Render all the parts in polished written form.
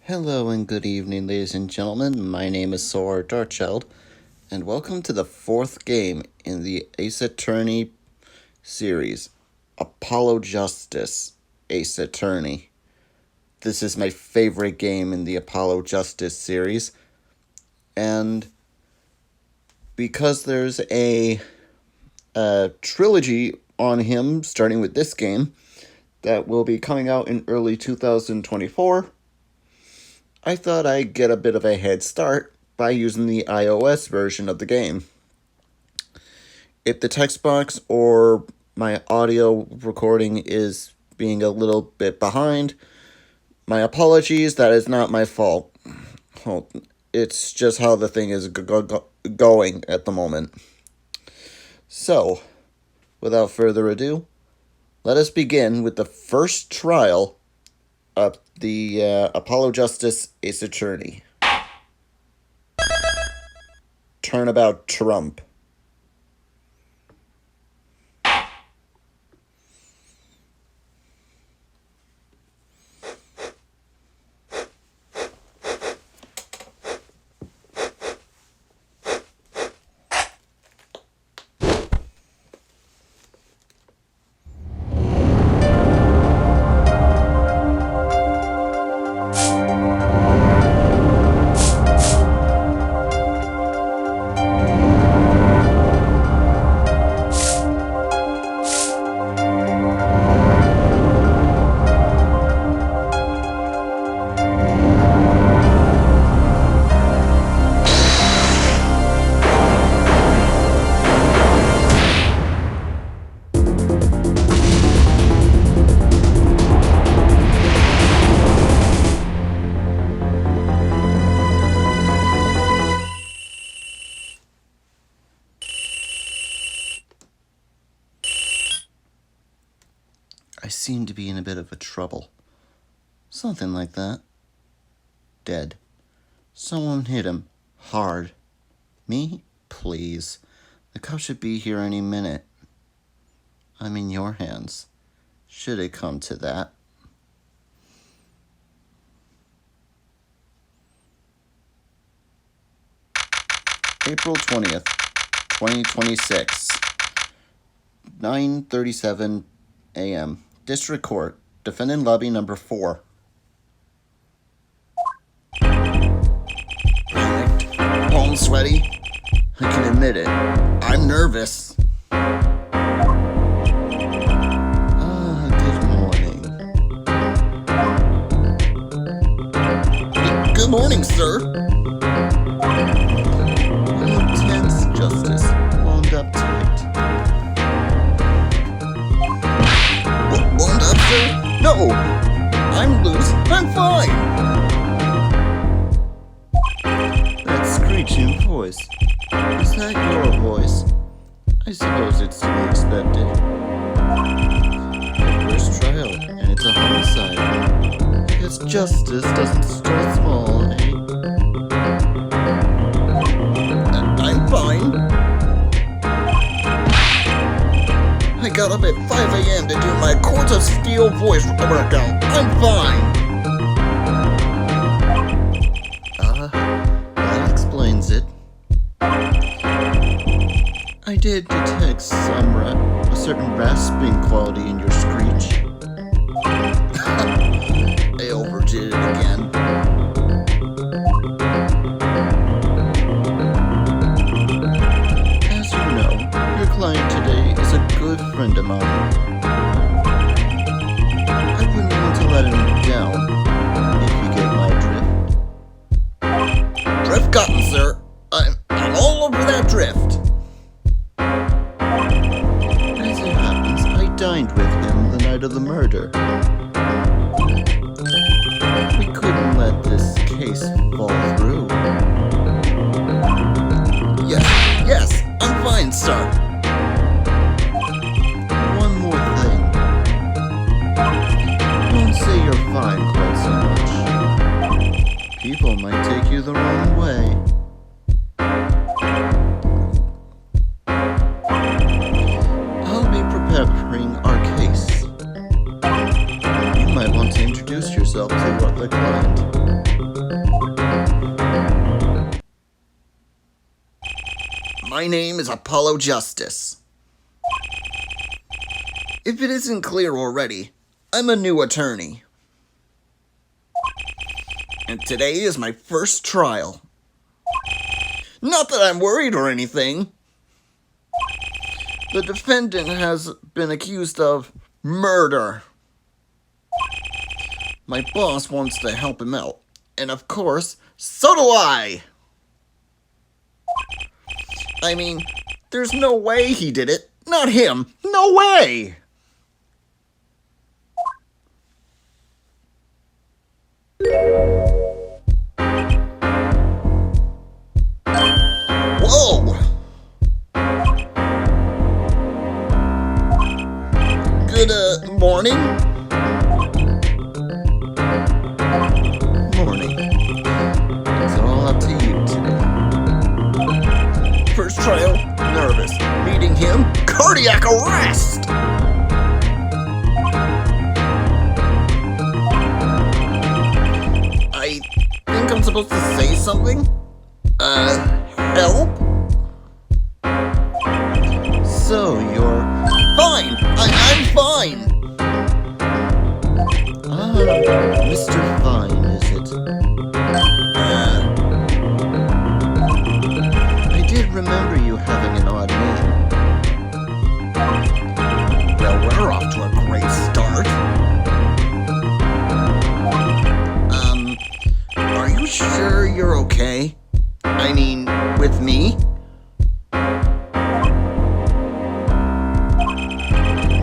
Hello and good evening, ladies and gentlemen. My name is Saur Darkchylde, and welcome to the fourth game in the Ace Attorney series, Apollo Justice Ace Attorney. This is my favorite game in the Apollo Justice series, and because there's a trilogy on him, starting with this game, that will be coming out in early 2024, I thought I'd get a bit of a head start by using the iOS version of the game. If the text box or my audio recording is being a little bit behind, my apologies, that is not my fault. It's just how the thing is going at the moment. So, without further ado, let us begin with the first trial of the Apollo Justice Ace Attorney. Turnabout Trump. I seem to be in a bit of a trouble. Something like that. Dead. Someone hit him. Hard. Me? Please. The cops should be here any minute. I'm in your hands. Should it come to that. April 20th, 2026. 9:37 a.m. District Court. Defendant Lobby Number 4. Panicked. Palms sweaty. I can admit it. I'm nervous. Good morning. Good morning, sir. You look tense, Justice. Wound up tight. Wound up, sir? No! I'm loose. I'm fine! That screeching voice. Is that your voice? I suppose it's to be expected. The first trial, and it's a homicide. I guess justice doesn't start small, eh? I'm fine. I got up at 5 a.m. to do my Court of Steel voice workout. I'm fine. That explains it. I did detect a certain rasping quality in your screech. I overdid it again. As you know, your client today is a good friend of mine. I wouldn't want to let him down, if you get my drift. Drift gotten, sir. I'm all over that drift. As it happens, I dined with him the night of the murder. We couldn't let this case fall through. Yes, I'm fine, sir. One more thing. Don't say you're fine quite so much. People might take you the wrong way. I'll be preparing our case. You might want to introduce yourself to the client. My name is Apollo Justice. If it isn't clear already, I'm a new attorney. And today is my first trial. Not that I'm worried or anything. The defendant has been accused of murder. My boss wants to help him out. And of course, so do I! I mean, there's no way he did it. Not him. No way! Whoa! Good, morning? Morning. It's all up to you today. First trial, nervous. Meeting him, cardiac arrest! I think I'm supposed to say something? Help? So, you're fine! I'm fine! Ah, Mr. Fine, is it? I did remember you having an odd name. Well, we're off to a great start. Are you sure you're okay? I mean, with me?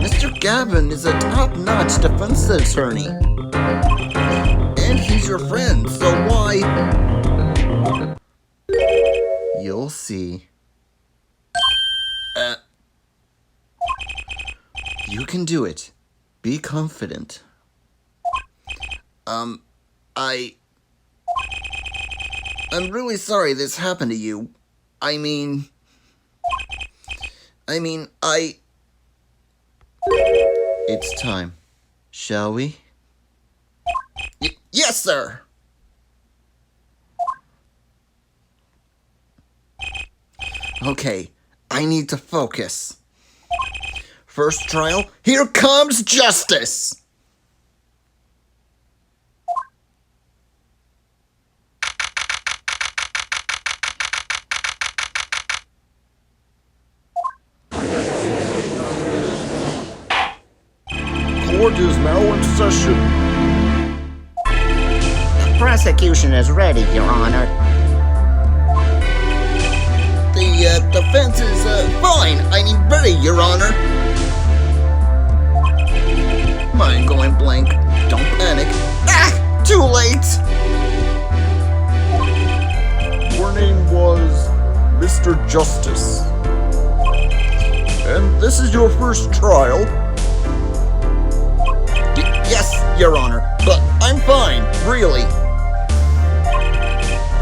Mr. Gavin is a top-notch defense attorney. And he's your friend, so why? You'll see. You can do it. Be confident. I'm really sorry this happened to you. I mean, It's time. Shall we? Yes, sir! Okay, I need to focus. First trial, here comes justice! Court is now in session. The prosecution is ready, Your Honor. The defense is, fine. I mean, ready, Your Honor. Mind going blank. Don't panic. Ah! Too late! Your name was Mr. Justice. And this is your first trial. Yes, Your Honor, but I'm fine, really.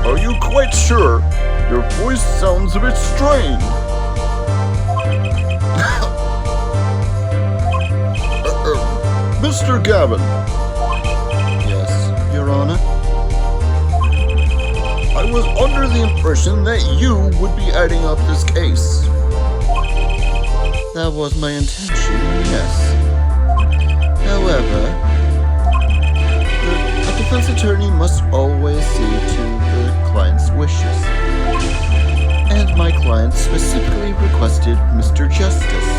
Are you quite sure? Your voice sounds a bit strained. Mr. Gavin. Yes, Your Honor. I was under the impression that you would be adding up this case. That was my intention, yes. However, a defense attorney must always see to the client's wishes. And my client specifically requested Mr. Justice.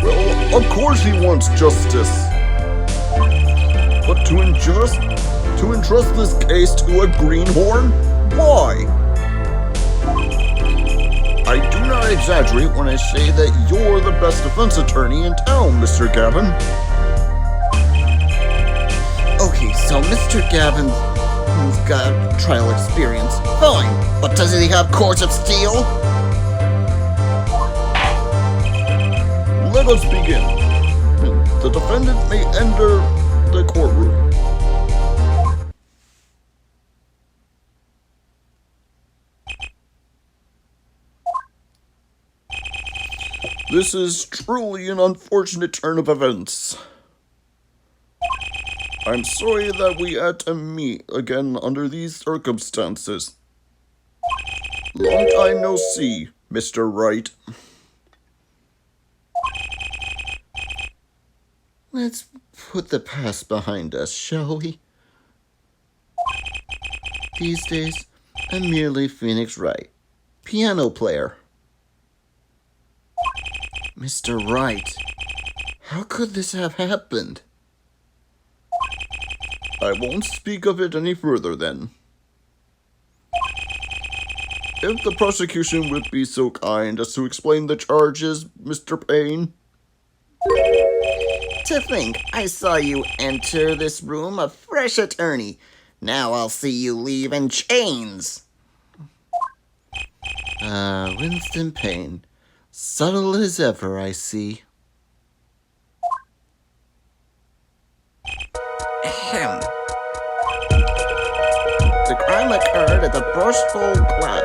Well, of course he wants justice. But to entrust this case to a greenhorn? Why? I do not exaggerate when I say that you're the best defense attorney in town, Mr. Gavin. Okay, so Mr. Gavin's got trial experience. Fine, but does he have courts of steel? Let us begin. The defendant may enter the courtroom. This is truly an unfortunate turn of events. I'm sorry that we had to meet again under these circumstances. Long time no see, Mr. Wright. Let's put the past behind us, shall we? These days, I'm merely Phoenix Wright, piano player. Mr. Wright, how could this have happened? I won't speak of it any further then. If the prosecution would be so kind as to explain the charges, Mr. Payne. To think, I saw you enter this room a fresh attorney. Now I'll see you leave in chains. Winston Payne. Subtle as ever, I see. Ahem. The crime occurred at the Bowl Club,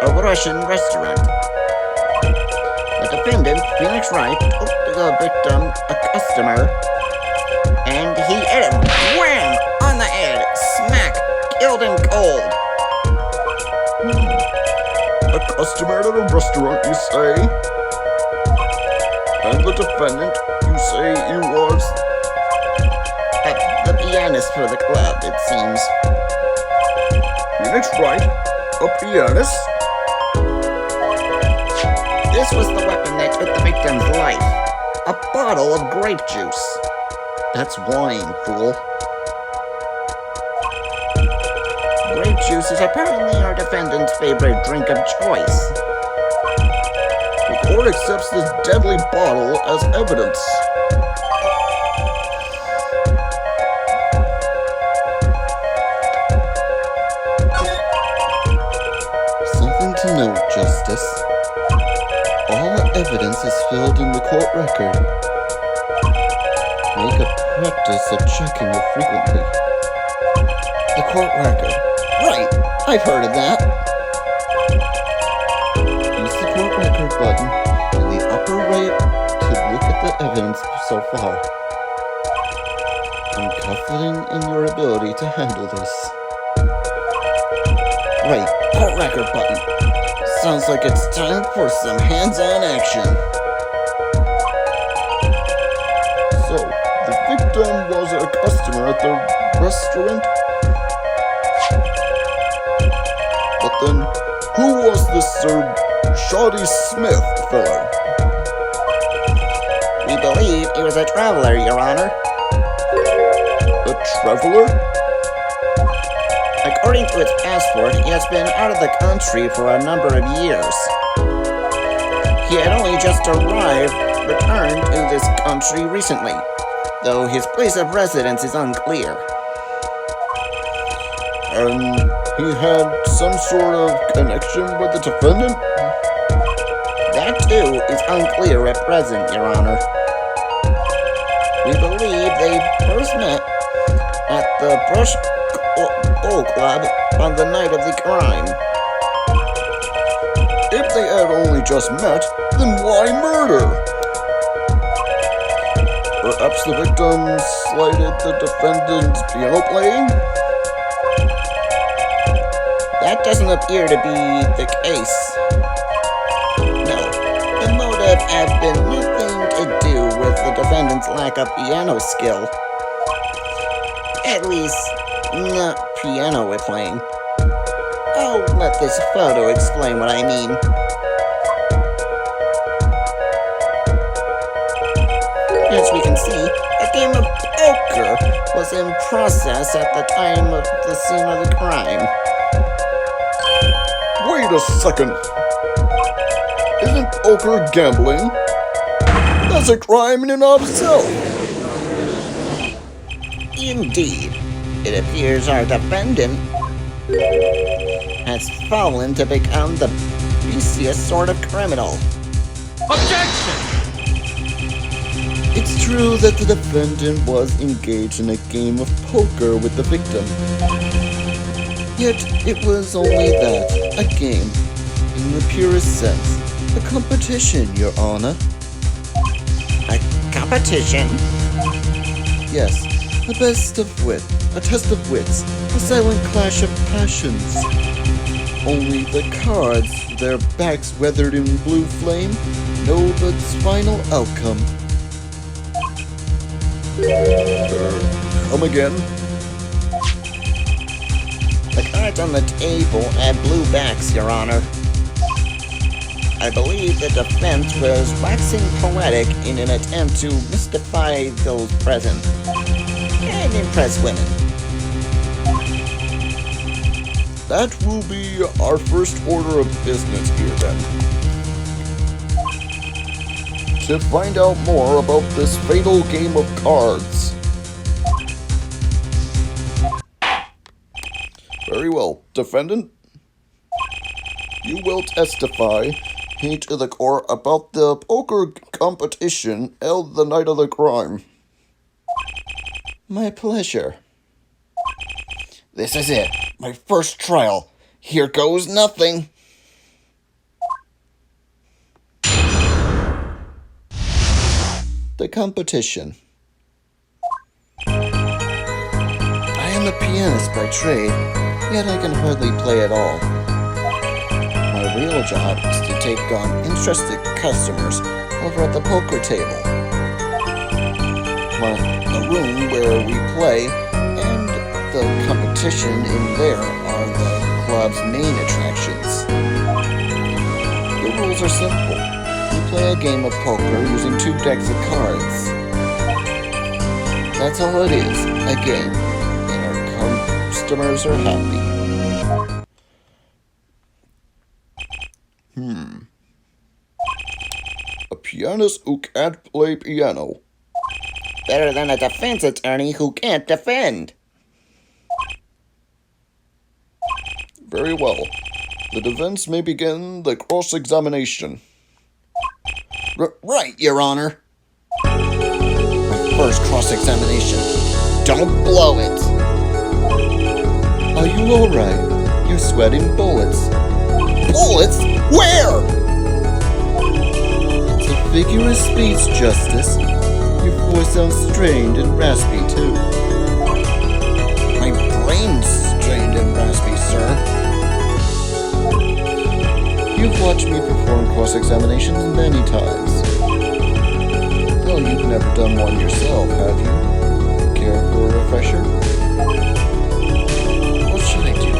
a Russian restaurant. The defendant, Phoenix Wright, took the victim, a customer, and he hit him. Wham! On the head. Smack. Killed him cold. A customer at a restaurant, you say? And the defendant, you say he was? The pianist for the club, it seems. Phoenix Wright? A pianist? This was the weapon that took the victim's life. A bottle of grape juice. That's wine, fool. Grape juice is apparently our defendant's favorite drink of choice. The court accepts this deadly bottle as evidence. Something to note, Justice. All evidence is filled in the court record. Make a practice of checking it frequently. The court record. Right, I've heard of that. Use the court record button in the upper right to look at the evidence so far. I'm confident in your ability to handle this. Right, court record button. Sounds like it's time for some hands-on action. So, the victim was a customer at the restaurant? But then, who was this Sir Shoddy Smith fellow? We believe he was a traveler, Your Honor. A traveler? According to its passport, he has been out of the country for a number of years. He had only just returned to this country recently, though his place of residence is unclear. And he had some sort of connection with the defendant? That too is unclear at present, Your Honor. We believe they first met at the Bowl Club on the night of the crime. If they had only just met, then why murder? Perhaps the victim slighted the defendant's piano playing? That doesn't appear to be the case. No, the motive had been nothing to do with the defendant's lack of piano skill. At least, not piano playing. I'll let this photo explain what I mean. As we can see, a game of poker was in process at the time of the scene of the crime. Wait a second. Isn't poker gambling? That's a crime in and of itself. Indeed, it appears our defendant has fallen to become the beastiest sort of criminal. Objection! It's true that the defendant was engaged in a game of poker with the victim. Yet, it was only that, a game, in the purest sense, a competition, Your Honor. A competition? Yes, a best of wit, a test of wits, a silent clash of passions. Only the cards, their backs weathered in blue flame, know the final outcome. Come again? The cards on the table have blue backs, Your Honor. I believe the defense was waxing poetic in an attempt to mystify those present and impress women. That will be our first order of business here then. To find out more about this fatal game of cards. Very well, defendant. You will testify to the court about the poker competition held the night of the crime. My pleasure. This is it. My first trial. Here goes nothing. The competition. I am a pianist by trade, yet I can hardly play at all. My real job is to take on interested customers over at the poker table. The room where we play and the competition in there are the club's main attractions. The rules are simple. We play a game of poker using 2 decks of cards. That's all it is, a game, and our customers are happy. A pianist who can't play piano. Better than a defense attorney who can't defend. Very well. The defense may begin the cross-examination. Right, Your Honor. My first cross-examination. Don't blow it. Are you alright? You're sweating bullets. Bullets? Where? It's a figure of speech, Justice. Your voice sounds strained and raspy, too. My brain's strained and raspy, sir. You've watched me perform cross-examinations many times. Though you've never done one yourself, have you? Care for a refresher? What should I do?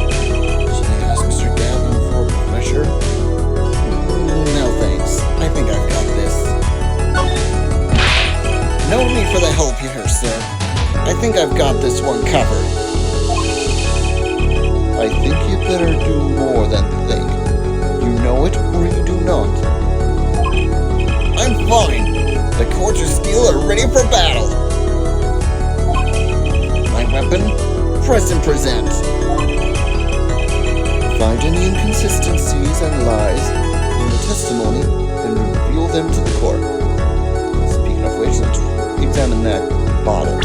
Should I ask Mr. Gavin for a refresher? No thanks. I think I've got this. No need for the help here, sir. I think I've got this one covered. I think you better do more than think. You know it or you do not. I'm fine. The courts of steel are ready for battle. My weapon, press and present. Find any inconsistencies and lies in the testimony and reveal them to the court. Speaking of which, let's examine that bottle.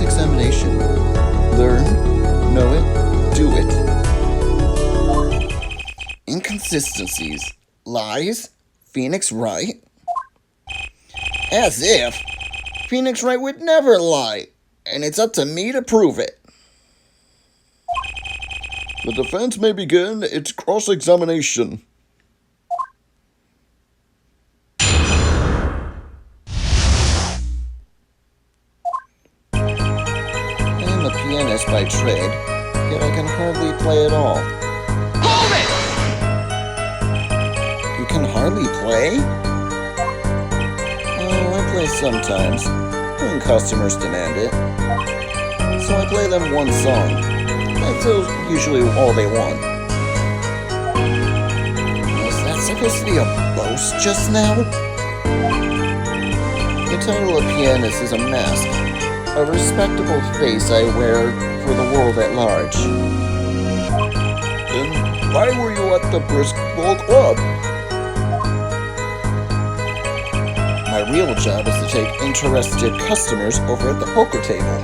Examination. Learn, know it, do it. Inconsistencies. Lies? Phoenix Wright? As if. Phoenix Wright would never lie, and it's up to me to prove it. The defense may begin its cross-examination. Pianist by trade, yet I can hardly play at all. Hold it! You can hardly play? Oh, I play sometimes, when customers demand it. So I play them one song. That's usually all they want. Was that supposed to be a boast just now? The title of pianist is a mask. A respectable face I wear for the world at large. Then why were you at the Brisk Ball Club? my real job is to take interested customers over at the poker table.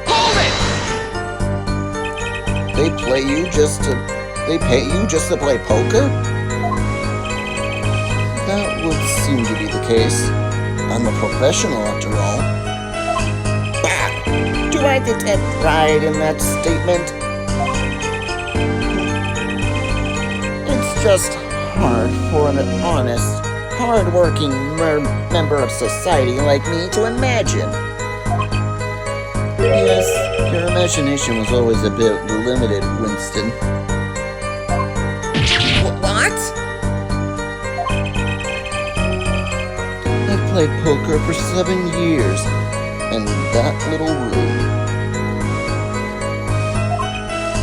Hold it! They pay you just to play poker? That would seem to be the case. I'm a professional after all. Bah! Do I detect pride in that statement? It's just hard for an honest, hard-working member of society like me to imagine. Yes, your imagination was always a bit limited, Winston. What? I've played poker for 7 years in that little room.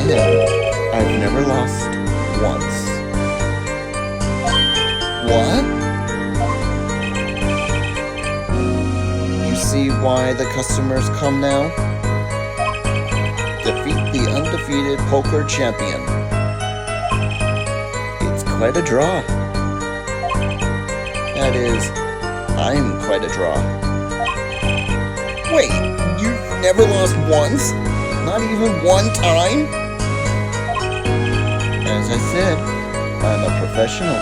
And I've never lost once. What? You see why the customers come now? Defeat the undefeated poker champion. It's quite a draw. That is, I'm quite a draw. Wait, you've never lost once? Not even one time? As I said, I'm a professional.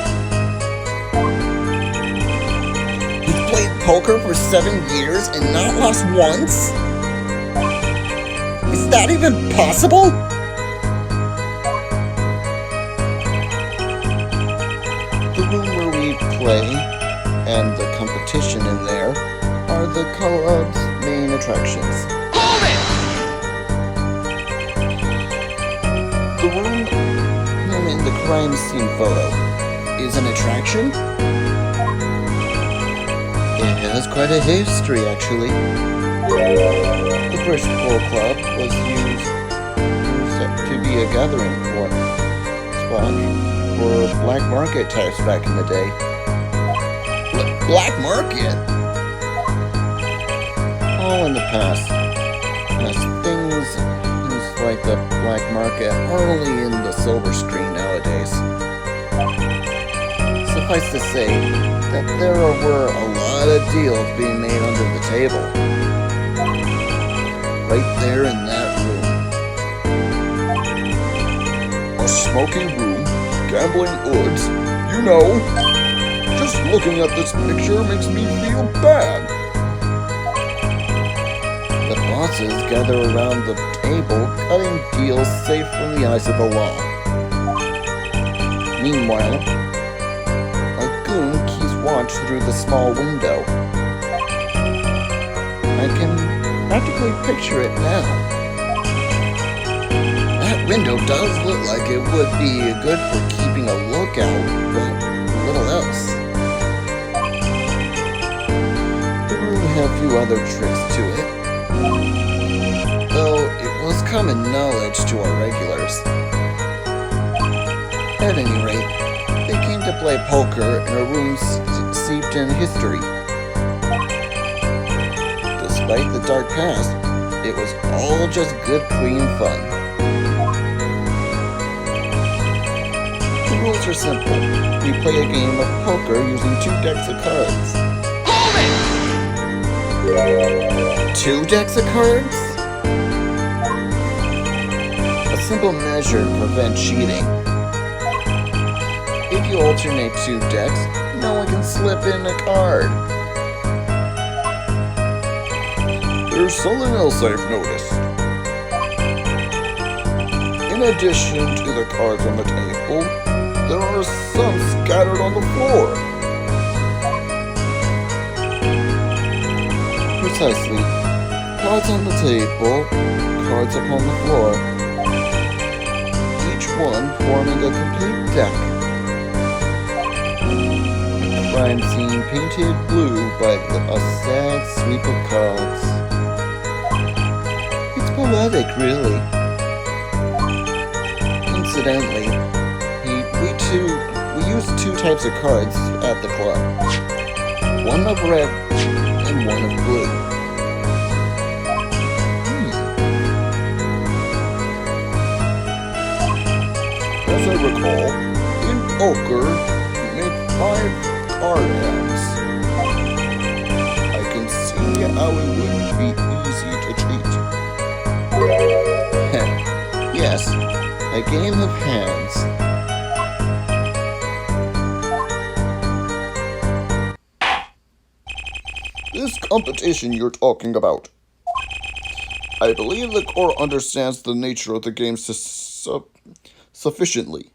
You've played poker for 7 years and not lost once? Is that even possible? The room where we play and the competition in there are the club's main attractions. Hold it! The room in the crime scene photo is an attraction. It has quite a history, actually. The Bristol Club was used to be a gathering spot for black market types back in the day. Black market? All in the past. As things like the black market are only in the silver screen nowadays. Suffice to say that there were a lot of deals being made under the table. Right there in that room. A smoky room, gambling hoods, you know. Just looking at this picture makes me feel bad. The bosses gather around the table, cutting deals safe from the eyes of the law. Meanwhile, a goon keeps watch through the small window. I can practically picture it now. That window does look like it would be good for keeping a lookout, but little else. The room had a few other tricks to it, though it was common knowledge to our regulars. At any rate, they came to play poker in a room steeped in history. Despite the dark past, it was all just good, clean fun. The rules are simple. We play a game of poker using 2 decks of cards. Hold it! 2 decks of cards? A simple measure to prevent cheating. If you alternate 2 decks, no one can slip in a card. There's something else I've noticed. In addition to the cards on the table, there are some scattered on the floor. Precisely. Cards on the table, cards upon the floor. Each one forming a complete deck. A crime scene painted blue by a sad sweep of cards. It's poetic, really. Incidentally, we use 2 types of cards at the club. One of red and one of blue. As I recall, in poker, you make 5 card hands. how it wouldn't be easy to cheat. Yes, a game of hands. This competition you're talking about. I believe the core understands the nature of the game sufficiently.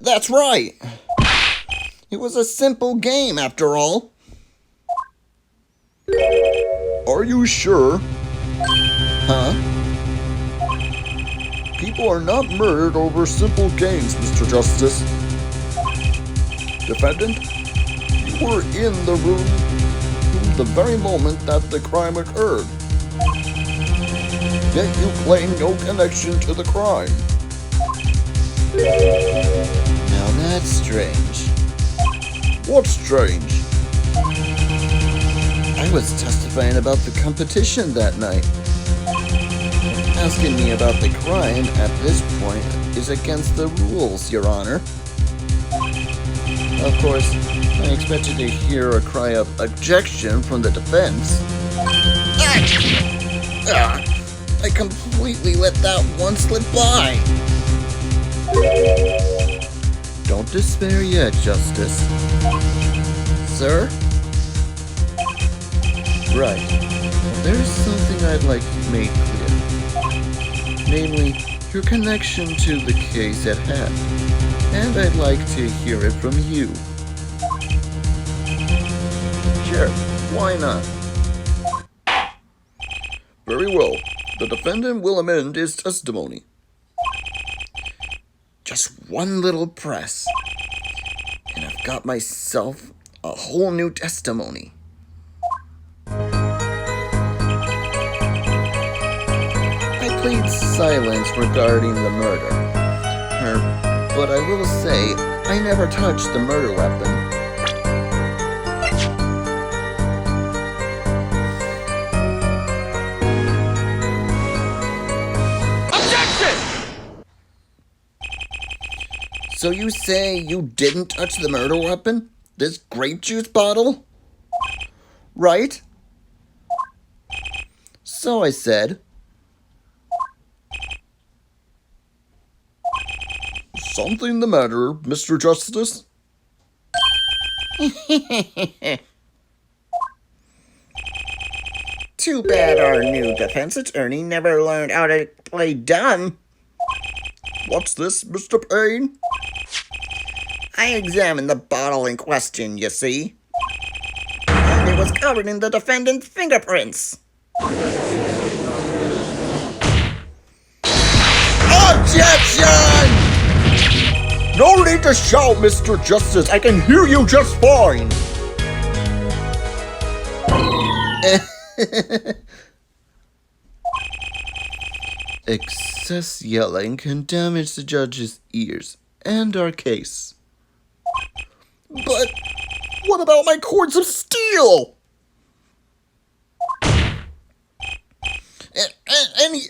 That's right! It was a simple game, after all. Are you sure? Huh? People are not murdered over simple games, Mr. Justice. Defendant, you were in the room the very moment that the crime occurred. Yet you claim no connection to the crime. Now that's strange. What's strange? I was testifying about the competition that night. Asking me about the crime at this point is against the rules, Your Honor. Of course, I expected to hear a cry of objection from the defense. I completely let that one slip by. Don't despair yet, Justice. Sir? Right. There's something I'd like made clear. Namely, your connection to the case at hand. And I'd like to hear it from you. Sure, why not? Very well. The defendant will amend his testimony. Just one little press, and I've got myself a whole new testimony. I plead silence regarding the murder. But I will say, I never touched the murder weapon. Objection! So you say you didn't touch the murder weapon? This grape juice bottle? Right? So I said. Something the matter, Mr. Justice? Too bad our new defense attorney never learned how to play dumb. What's this, Mr. Payne? I examined the bottle in question, you see. And it was covered in the defendant's fingerprints. Objection! No need to shout, Mr. Justice. I can hear you just fine. Excess yelling can damage the judge's ears and our case. But what about my cords of steel?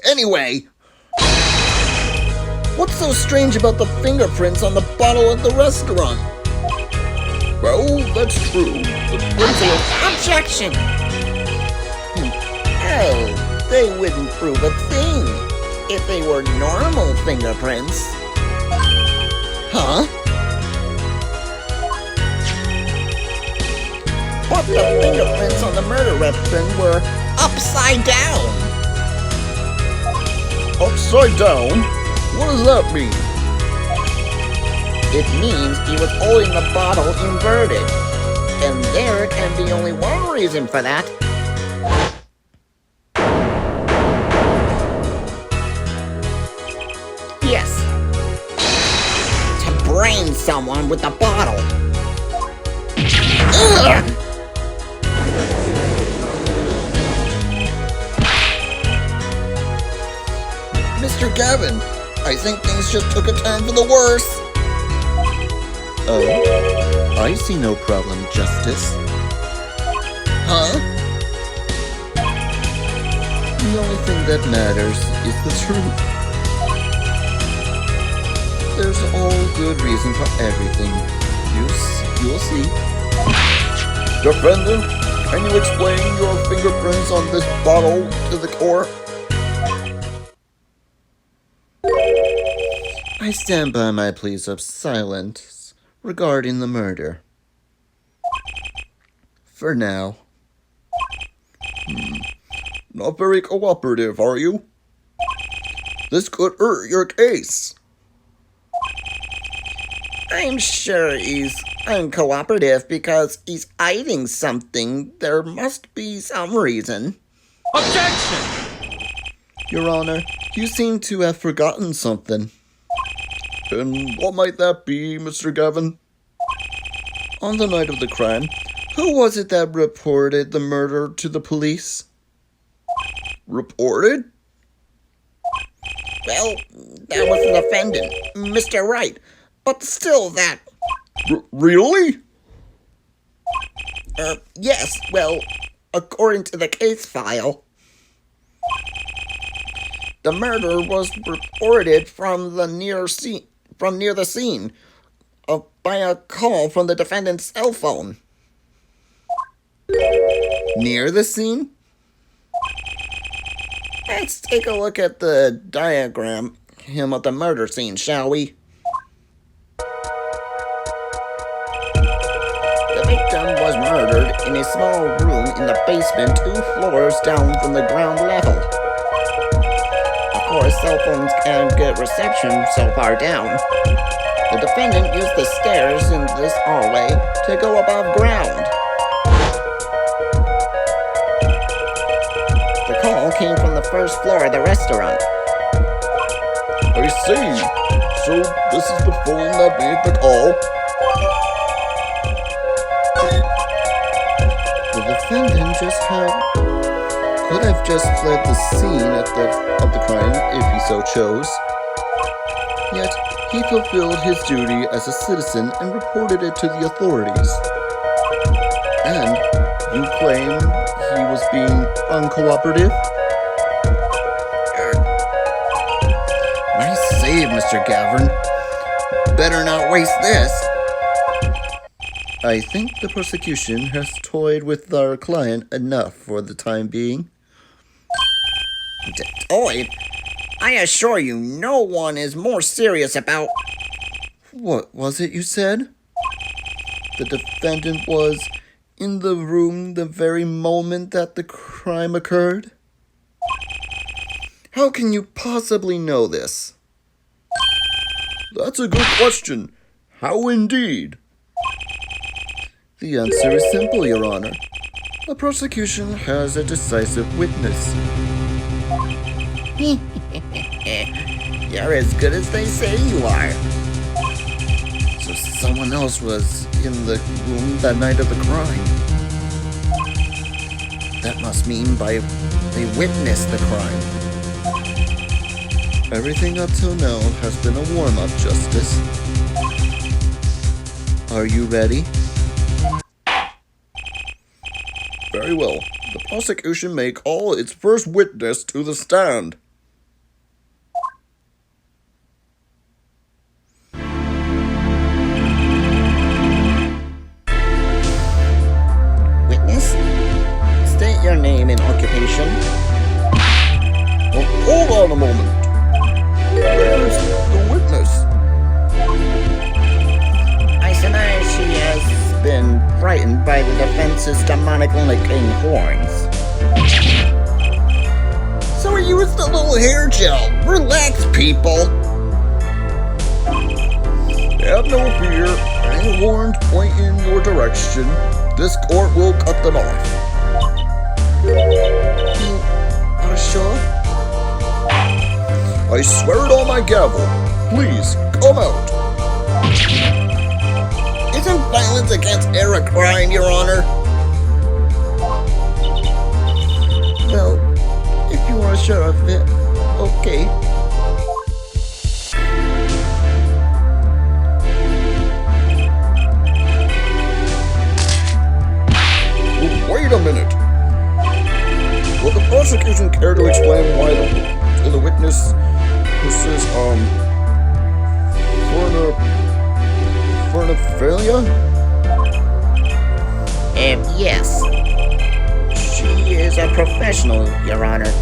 Anyway, what's so strange about the fingerprints on the bottle at the restaurant? Well, that's true. The prints are... Objection! Oh, they wouldn't prove a thing if they were normal fingerprints. Huh? But the fingerprints on the murder weapon were upside down. Upside down? What does that mean? It means he was holding the bottle inverted. And there can be only one reason for that. Yes. To brain someone with the bottle. Ugh! Mr. Gavin, I think things just took a turn for the worse. Oh, I see no problem, Justice. Huh? The only thing that matters is the truth. There's all good reason for everything. You'll see. Defendant, Can you explain your fingerprints on this bottle to the court? I stand by my pleas of silence regarding the murder. For now. Not very cooperative, are you? This could hurt your case. I'm sure he's uncooperative because he's hiding something. There must be some reason. Objection! Your Honor, you seem to have forgotten something. And what might that be, Mr. Gavin? On the night of the crime, who was it that reported the murder to the police? Reported? Well, that was the defendant, Mr. Wright. But still that... Really? Yes, well, according to the case file, the murder was reported from the near the scene by a call from the defendant's cell phone. Near the scene? Let's take a look at the diagram of the murder scene, shall we? The victim was murdered in a small room in the basement 2 floors down from the ground level. Of course, cell phones can't get reception so far down. The defendant used the stairs in this hallway to go above ground. The call came from the first floor of the restaurant. I see. So this is the phone that made the call? The defendant could have just fled the scene of the crime if he so chose. Yet, he fulfilled his duty as a citizen and reported it to the authorities. And you claim he was being uncooperative? Nice save, Mr. Gavin. Better not waste this. I think the prosecution has toyed with our client enough for the time being. Toyed? I assure you, no one is more serious about... What was it you said? The defendant was in the room the very moment that the crime occurred? How can you possibly know this? That's a good question. How indeed? The answer is simple, Your Honor. The prosecution has a decisive witness. You're as good as they say you are. So someone else was in the room that night of the crime. That must mean they witnessed the crime. Everything up till now has been a warm-up, Justice. Are you ready? Very well. The prosecution may call its first witness to the stand. Witness? State your name and occupation. Oh, hold on a moment. Where's the witness? I surmise she has been frightened by the defense's demonic licking horns. So he used a little hair gel. Relax, people. Have no fear. Any horns point in your direction. This court will cut them off. You are sure? I swear it on my gavel. Please, come out. Isn't violence against air a crime, Your Honor? Well, if you are sure of it, okay. Wait a minute. Will the prosecution care to explain why the witness is Yes. is a professional, Your Honor.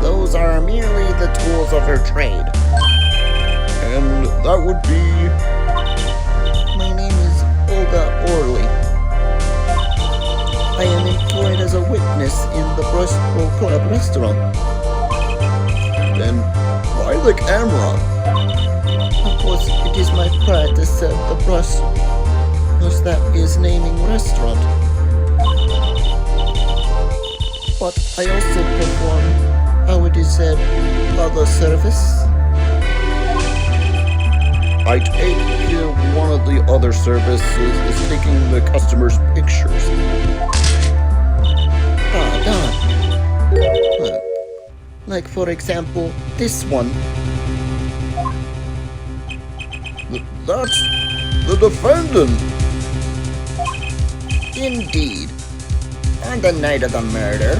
Those are merely the tools of her trade. And that would be... My name is Olga Orley. I am employed as a witness in the Brush Pro Club restaurant. Then why the camera? Of course, it is my pride to serve the Brush that is naming restaurant. But I also perform, how it is said, other service. I take one of the other services is taking the customer's pictures. Like for example, this one. That's the defendant! Indeed. On the night of the murder,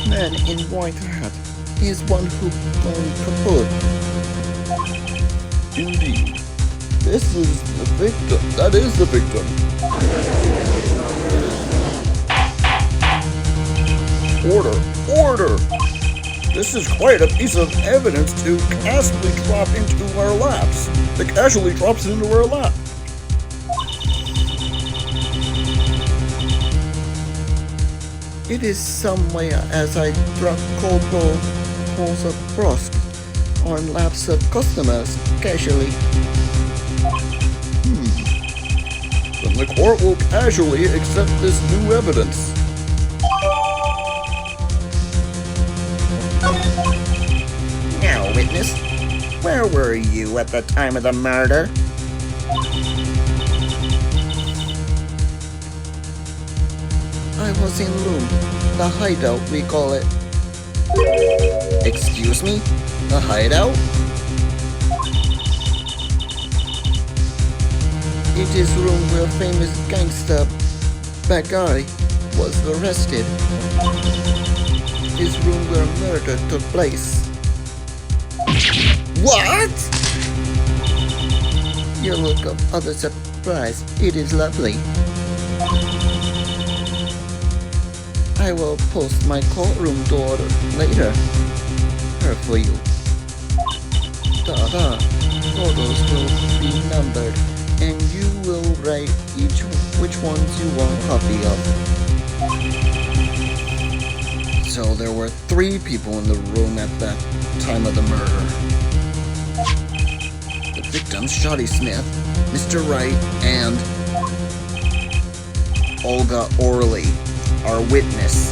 man in white hat is one who burned kaput. Indeed. This is the victim. That is the victim. Order! Order! This is quite a piece of evidence to casually drop into our laps. It casually drops into our lap. It is somewhere as I drop cold balls of frost on laps of customers casually. Then the court will casually accept this new evidence. Now, witness, where were you at the time of the murder? I was in room, the hideout we call it. Excuse me? The hideout? It is room where famous gangster Bagari was arrested. Is room where murder took place. What? Your look of utter surprise, it is lovely. I will post my courtroom door later. Her for you. Photos will be numbered, and you will write which ones you want a copy of. So there were 3 people in the room at the time of the murder. The victims, Shotty Smith, Mr. Wright, and Olga Orley, our witness.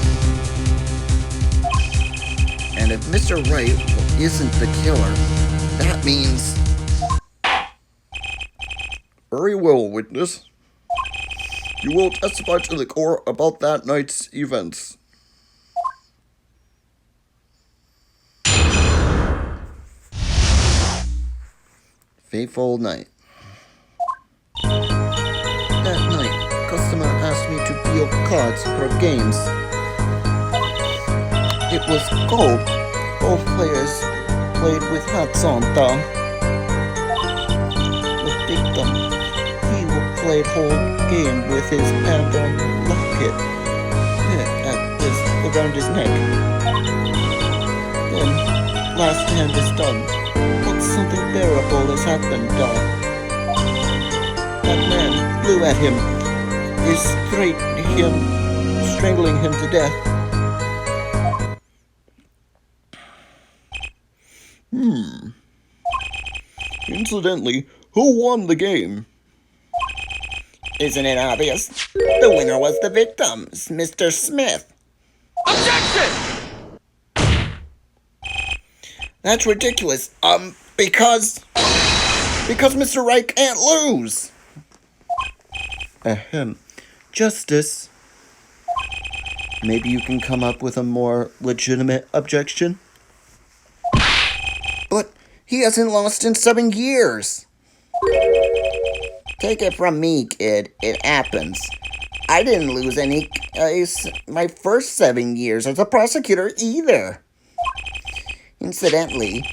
And if Mr. Wright isn't the killer, that means... Very well, witness. You will testify to the court about that night's events. Fateful night. That night, customer asked me to deal cards for games. It was cold. Both players played with hats on, though. The victim, he played whole game with his hand on locket around his neck. Then, last hand is done. But something terrible has happened, though. That man flew at him, strangling him to death. Incidentally, who won the game? Isn't it obvious? The winner was the victim, Mr. Smith. Objection! That's ridiculous. Because Mr. Wright can't lose. Ahem. Justice. Maybe you can come up with a more legitimate objection? But he hasn't lost in 7 years. Take it from me, kid. It happens. I didn't lose any case my first 7 years as a prosecutor either. Incidentally,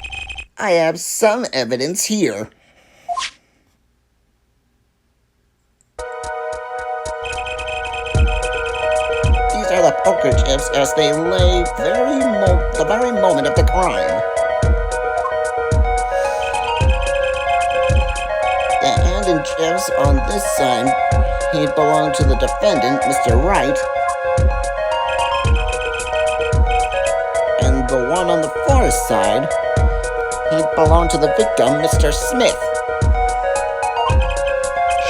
I have some evidence here. These are the poker chips as they lay the very moment of the crime. The hand in chips on this side, he belonged to the defendant, Mr. Wright. And the one on the far side, he belonged to the victim, Mr. Smith.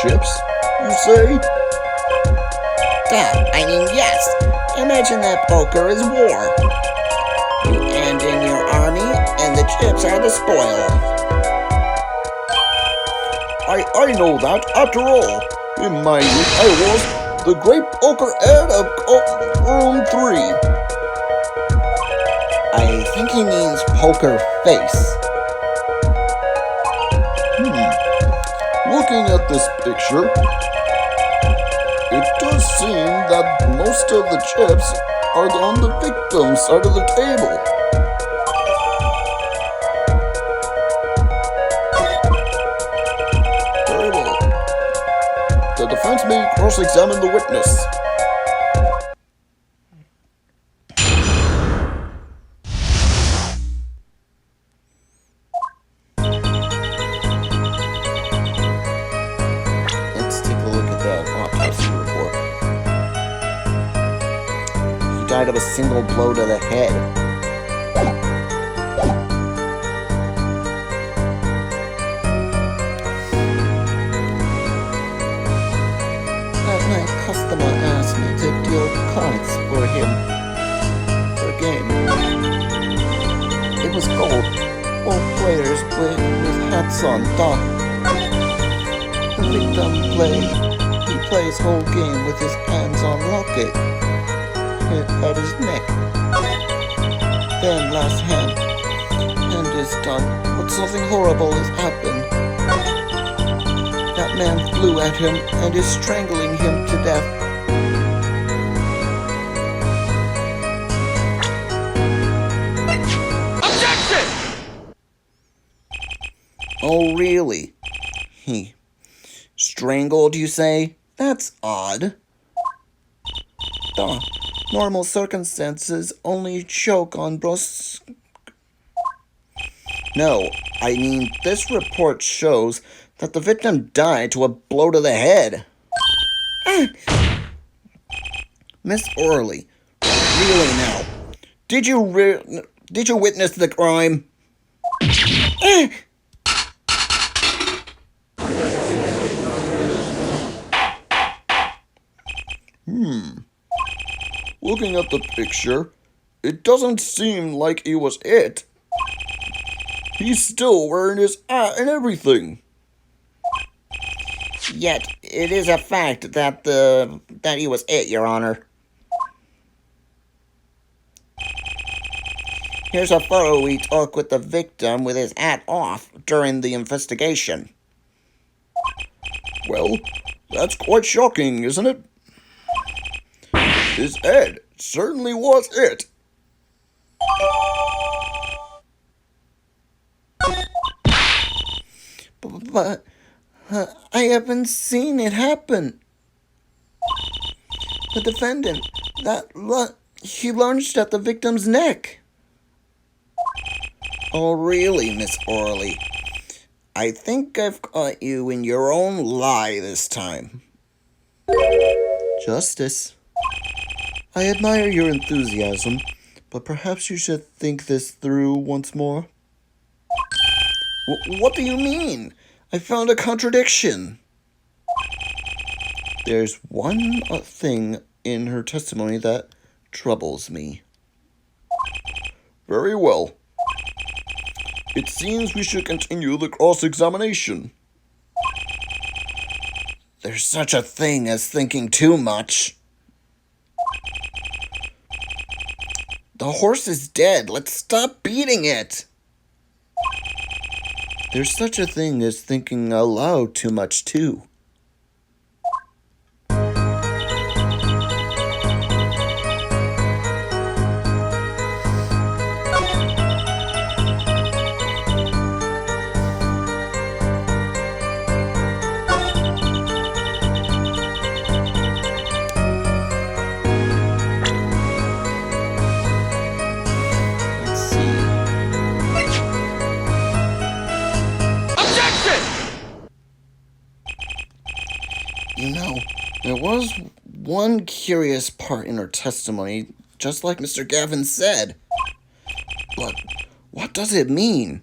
Chips, you say? I mean, yes. Imagine that poker is war. You hand in your army, and the chips are the spoil. I know that. After all, in my youth, I was the great poker head of room 3. I think he means poker face. Looking at this picture, it does seem that most of the chips are on the victim's side of the table. Very well. The defense may cross-examine the witness. Let's take a look at the autopsy report. He died of a single blow to the head. That night, customer asked me to deal cards for him for a game. It was gold. Both players with hats on. The victim he plays whole game with his hands on locket at his neck. Then last hand is done, but something horrible has happened. That man flew at him and is strangling him to death. Objection! Oh, really? He strangled, you say? That's odd. Normal circumstances only choke on bros. No, I mean, this report shows that the victim died to a blow to the head. Miss Orley, really now, did you witness the crime? Looking at the picture, it doesn't seem like he was it. He's still wearing his hat and everything. Yet, it is a fact that he was it, Your Honor. Here's a photo we took with the victim with his hat off during the investigation. Well, that's quite shocking, isn't it? His head certainly was it. But I haven't seen it happen. The defendant, he lunged at the victim's neck. Oh, really, Miss Orley? I think I've caught you in your own lie this time. Justice, I admire your enthusiasm, but perhaps you should think this through once more. What do you mean? I found a contradiction. There's one thing in her testimony that troubles me. Very well. It seems we should continue the cross-examination. There's such a thing as thinking too much. The horse is dead. Let's stop beating it. There's such a thing as thinking aloud too much, too. Well, there was one curious part in her testimony, just like Mr. Gavin said. But what does it mean?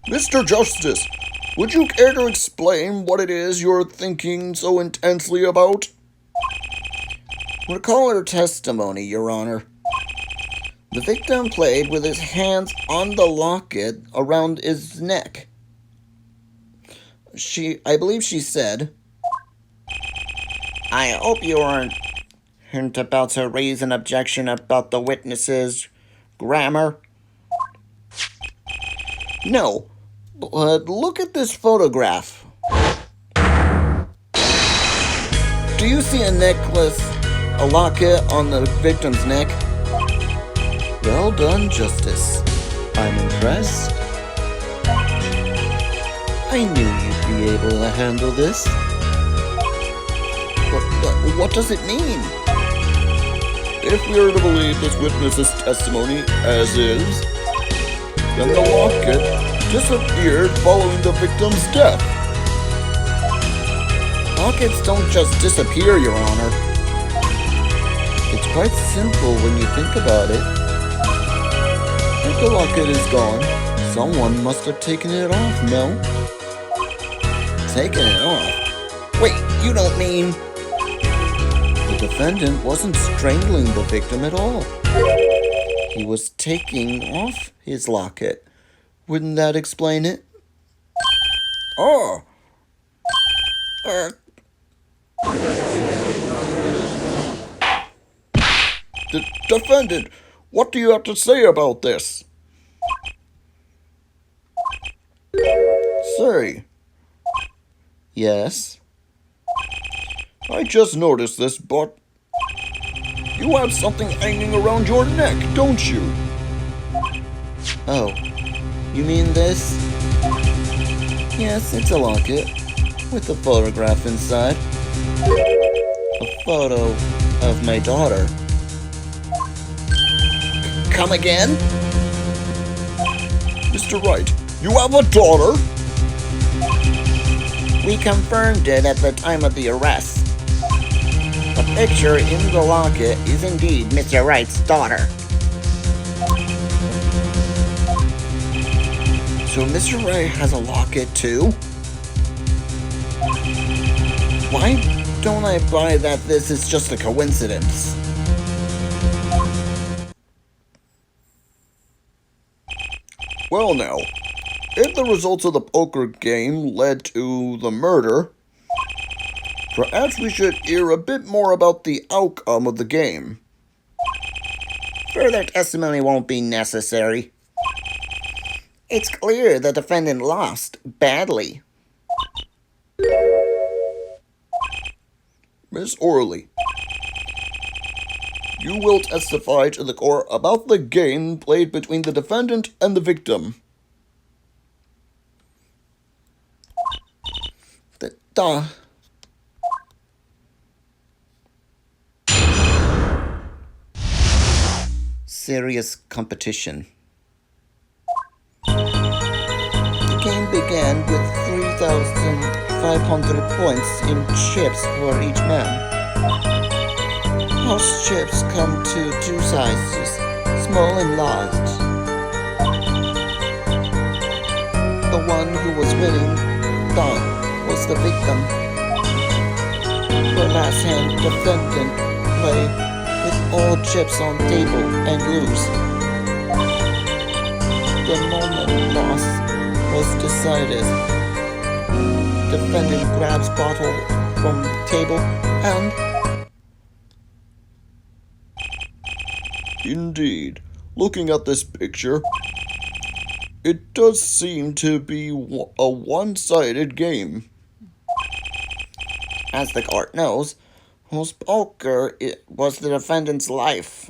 Mr. Justice, would you care to explain what it is you're thinking so intensely about? Recall her testimony, Your Honor. The victim played with his hands on the locket around his neck. I believe she said, I hope you aren't about to raise an objection about the witness's grammar. no, but look at this photograph. Do you see a necklace, a locket on the victim's neck? Well done, Justice. I'm impressed. I knew you'd be able to handle this. But what does it mean? If we are to believe this witness's testimony as is, then the locket disappeared following the victim's death. Lockets don't just disappear, Your Honor. It's quite simple when you think about it. If the locket is gone, someone must have taken it off, no? Taken it off? Wait, you don't mean... The defendant wasn't strangling the victim at all. He was taking off his locket. Wouldn't that explain it? Oh. Defendant, what do you have to say about this? Say. Yes? I just noticed this, but you have something hanging around your neck, don't you? Oh, you mean this? Yes, it's a locket with a photograph inside. A photo of my daughter. Come again? Mr. Wright, you have a daughter? We confirmed it at the time of the arrest. The picture in the locket is indeed Mr. Wright's daughter. So Mr. Wright has a locket too? Why don't I buy that this is just a coincidence? Well now, if the results of the poker game led to the murder, perhaps we should hear a bit more about the outcome of the game. Further testimony won't be necessary. It's clear the defendant lost badly. Miss Orley, you will testify to the court about the game played between the defendant and the victim. Serious competition. The game began with 3,500 points in chips for each man. House chips come to two sizes, small and large. The one who was winning, was the victim. For last hand, defendant play with all chips on table and lose. The moment loss was decided. Defendant grabs bottle from table and... Indeed, looking at this picture, it does seem to be a one-sided game. As the court knows, poker was the defendant's life.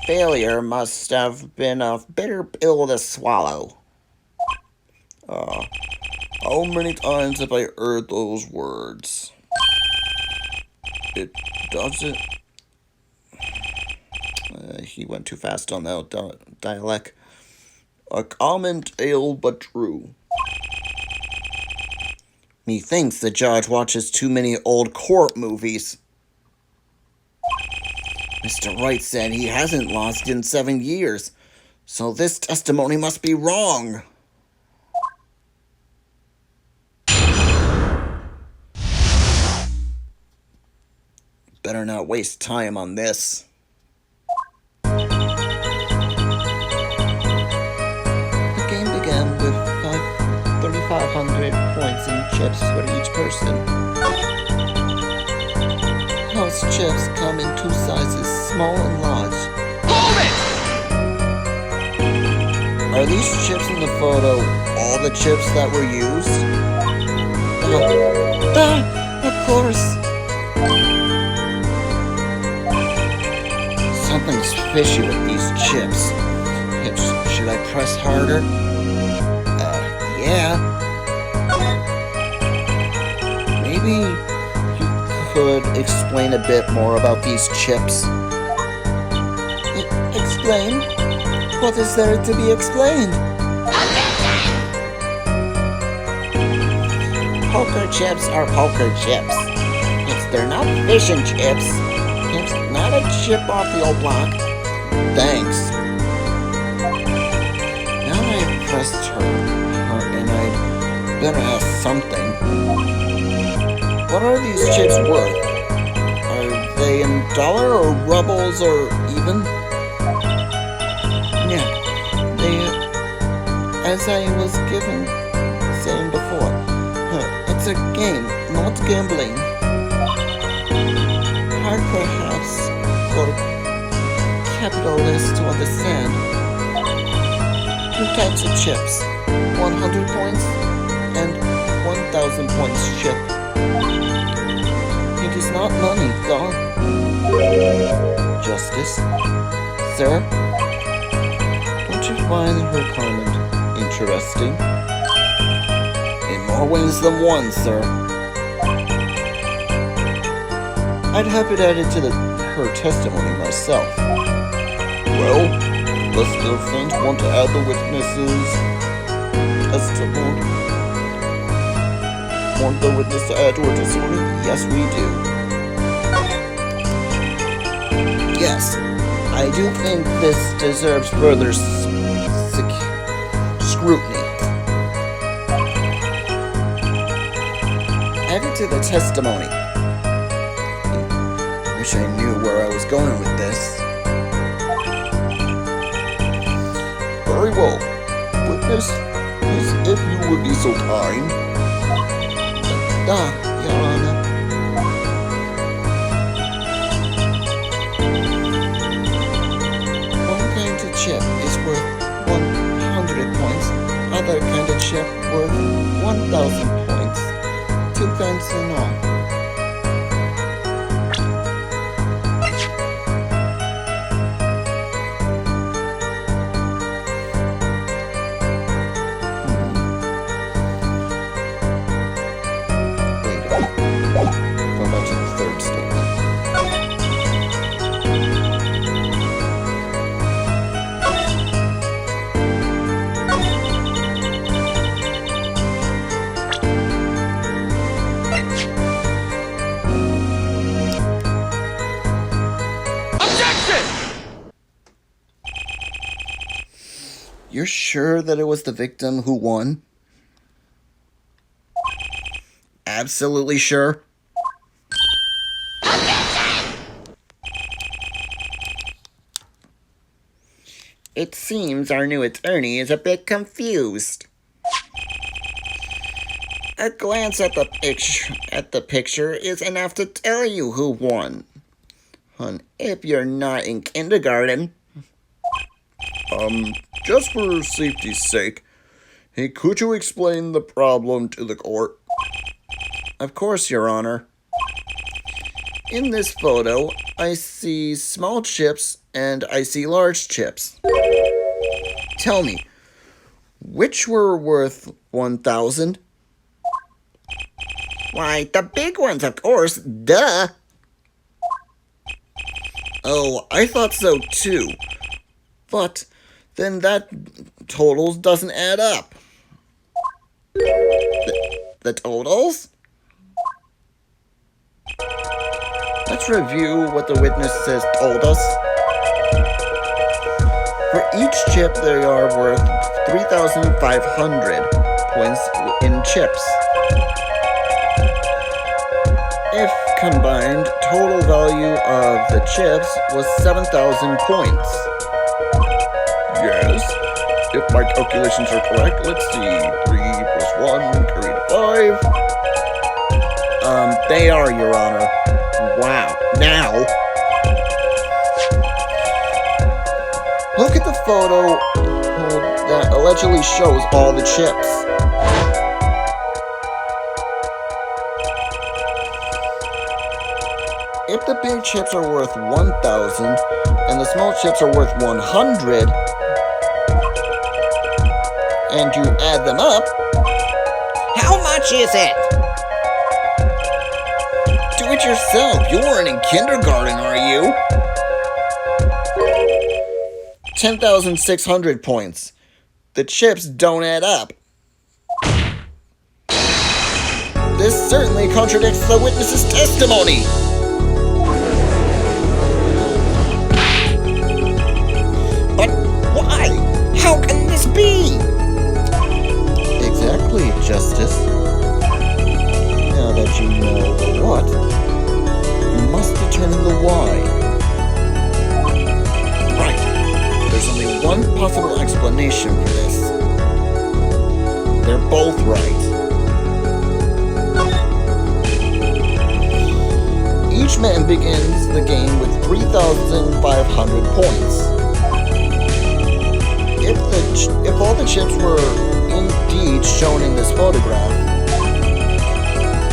Failure must have been a bitter pill to swallow. How many times have I heard those words? It doesn't... he went too fast on that dialect. A common tale but true. Methinks the judge watches too many old court movies. Mr. Wright said he hasn't lost in 7 years, so this testimony must be wrong. Better not waste time on this. The game began with 3,500 points in chips for each person. Most chips come in 2 sizes, small and large. Hold it! Are these chips in the photo all the chips that were used? Of course. Something's fishy with these chips. Should I press harder? Yeah. Maybe you could explain a bit more about these chips. Explain? What is there to be explained? Poker chips are poker chips. They're not fish and chips. It's not a chip off the old block. Thanks. Now I've pressed her and I'd better ask something. What are these chips worth? Are they in dollar or rubles or even? Yeah, as I was saying before, it's a game, not gambling. Hard perhaps for capitalists to understand. 2 types of chips, 100 points and 1,000 points chip. It is not money, dog. Justice. Sir? Don't you find her comment interesting? In more ways than one, sir. I'd have it added to her testimony myself. Well, does the defense want to add the witnesses' testimony? Want the witness to add to her testimony? Yes, we do. Yes, I do think this deserves further scrutiny. Added to the testimony. I knew where I was going with this. Very well. Witness, if you would be so kind. Your Honor. One kind of chip is worth 100 points. Other kind of chip worth 1,000 points. 2 kinds in all. You're sure that it was the victim who won? Absolutely sure? It seems our new attorney is a bit confused. A glance at the picture is enough to tell you who won. If you're not in kindergarten. Just for safety's sake, hey, could you explain the problem to the court? Of course, Your Honor. In this photo, I see small chips and I see large chips. Tell me, which were worth 1,000? Why, the big ones, of course, duh. Oh, I thought so too. But then that totals doesn't add up. the totals? Let's review what the witnesses told us. For each chip, they are worth 3,500 points in chips. If combined, total value of the chips was 7,000 points. Yes, if my calculations are correct, let's see. 3 plus 1, carry to 5. They are, Your Honor. Wow. Now, Look at the photo that allegedly shows all the chips. If the big chips are worth 1,000 and the small chips are worth 100, and you add them up, how much is it? Do it yourself. You weren't in kindergarten, are you? 10,600 points. The chips don't add up. This certainly contradicts the witness's testimony. But why? How can this be? exactly, Justice. Now that you know the what, you must determine the why. There's only one possible explanation for this. They're both right. Each man begins the game with 3,500 points. If all the chips were indeed shown in this photograph,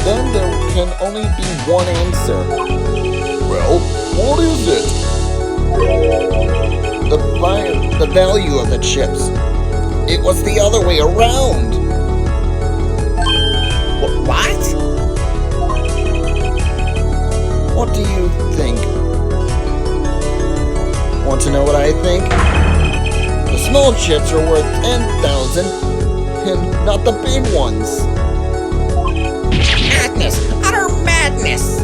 then there can only be one answer. Well, what is it? The value of the chips. It was the other way around. What? What do you think? Want to know what I think? The small chips are worth 10,000 and not the big ones. Madness! Utter madness!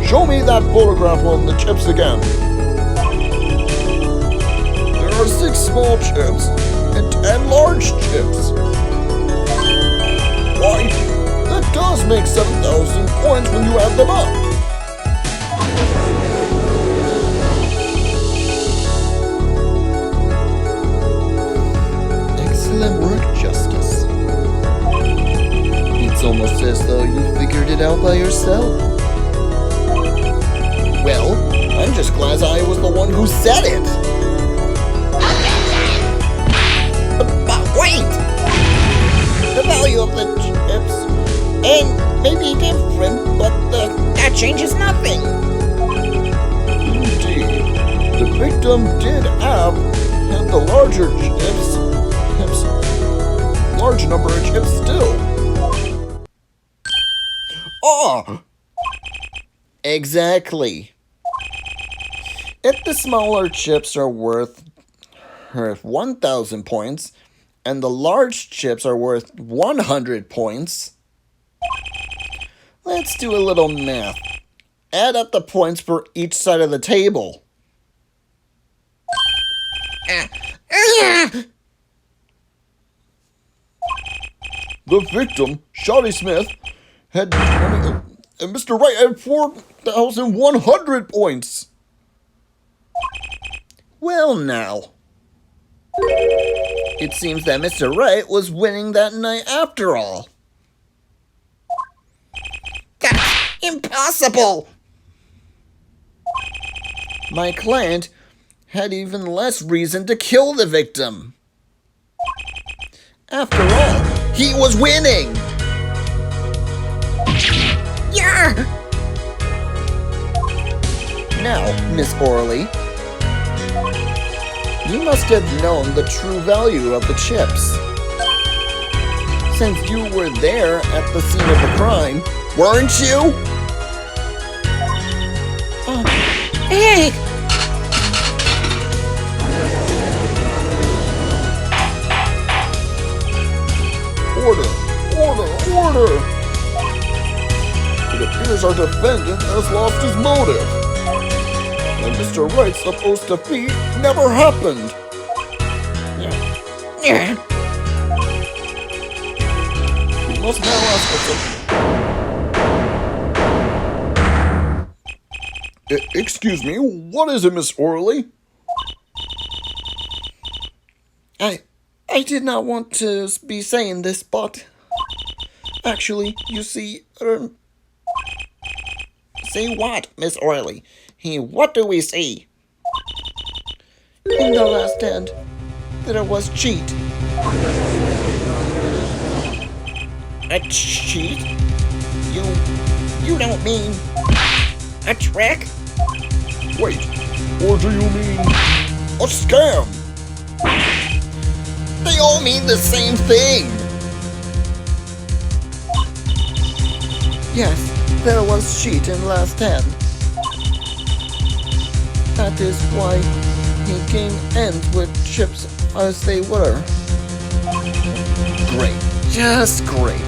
Show me that photograph on the chips again. There are 6 small chips and 10 large chips. Why, that does make 7,000 points when you add them up. Excellent work, Justice. It's almost as though you figured it out by yourself. Well, I'm just glad I was the one who said it. But wait! The value of the chips and may be different, but that changes nothing. Indeed, the victim did have the larger chips, large number of chips still. Ah! Exactly. If the smaller chips are worth 1,000 points and the large chips are worth 100 points, let's do a little math. Add up the points for each side of the table. The victim, Shotty Smith, and Mr. Wright had 4,100 points. Well now. It seems that Mr. Wright was winning that night after all. That's impossible! My client had even less reason to kill the victim. After all, he was winning! Yeah! Now, Miss Orley, you must have known the true value of the chips. Since you were there at the scene of the crime, weren't you? Hey! Order. Order! It appears our defendant has lost his motive. And Mr. Wright's supposed defeat never happened. We must now ask ourselves. Excuse me, what is it, Miss Orley? I did not want to be saying this, but actually, you see, see what, Miss Orley? What do we see? In the last hand, there was cheat. A cheat? You don't mean a trick? Wait, or do you mean a scam? They all mean the same thing. Yes, there was cheat in last hand. That is why he game ends with chips as they were. Great, just great.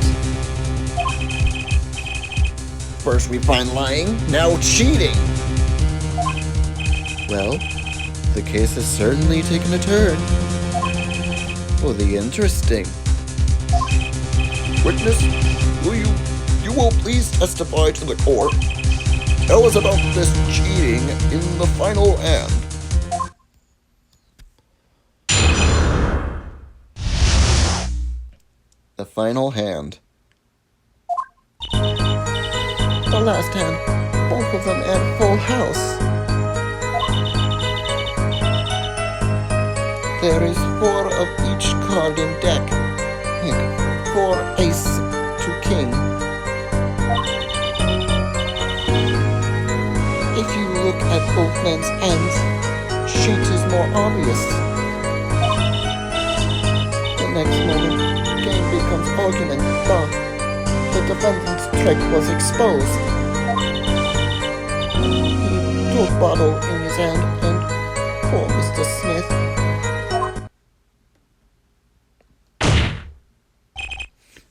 First we find lying, now cheating. Well, the case has certainly taken a turn. For the interesting. Witness, you will please testify to the court. Tell us about this cheating in the final hand. The final hand. The last hand, both of them at full house. There is 4 of each card in deck. 4 ace to king. If you look at both men's hands, cheat is more obvious. The next moment, game becomes argument, but the defendant's trick was exposed. He took bottle in his hand and poor Mr. Smith.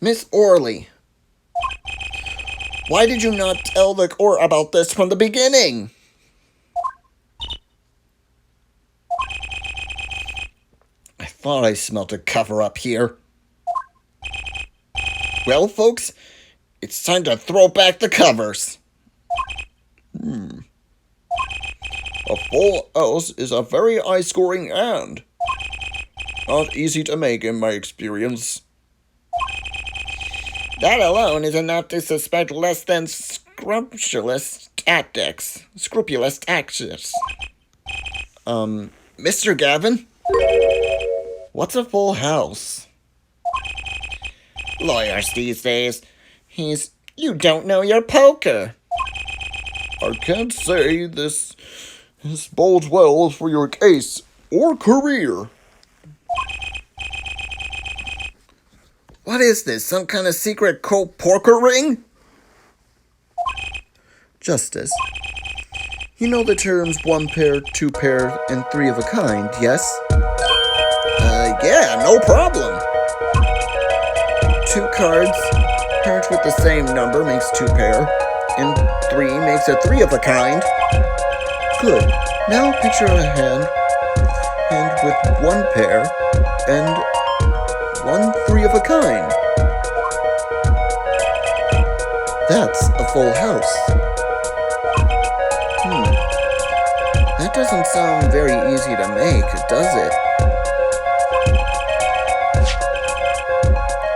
Miss Orley, why did you not tell the court about this from the beginning? I thought I smelt a cover-up here. Well, folks, it's time to throw back the covers. A full house is a very high-scoring hand. Not easy to make in my experience. That alone is enough to suspect less than scrupulous tactics. Mr. Gavin? What's a full house? Lawyers these days. You don't know your poker. I can't say this bodes well for your case or career. What is this, some kind of secret poker ring? Justice. You know the terms 1 pair, 2 pair, and 3 of a kind, yes? Yeah, no problem. 2 cards paired with the same number makes 2 pair, and 3 makes a 3 of a kind. Good. Now picture a hand with 1 pair and 1 3 of a kind. That's a full house. That doesn't sound very easy to make, does it?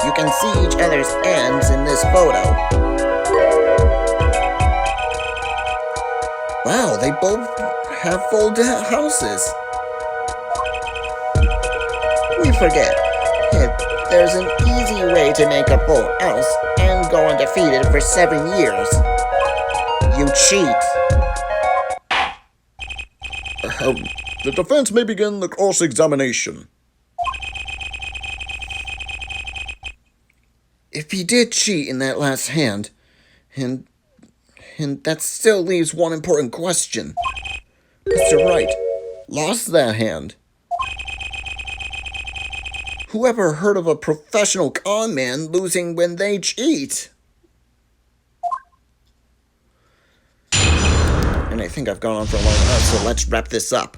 You can see each other's hands in this photo. Wow, they both have full houses. We forget. There's an easy way to make a full house and go undefeated for 7 years. You cheat. The defense may begin the cross-examination. If he did cheat in that last hand, and that still leaves one important question. Mr. Wright lost that hand. Whoever heard of a professional con man losing when they cheat? And I think I've gone on for long enough, so let's wrap this up.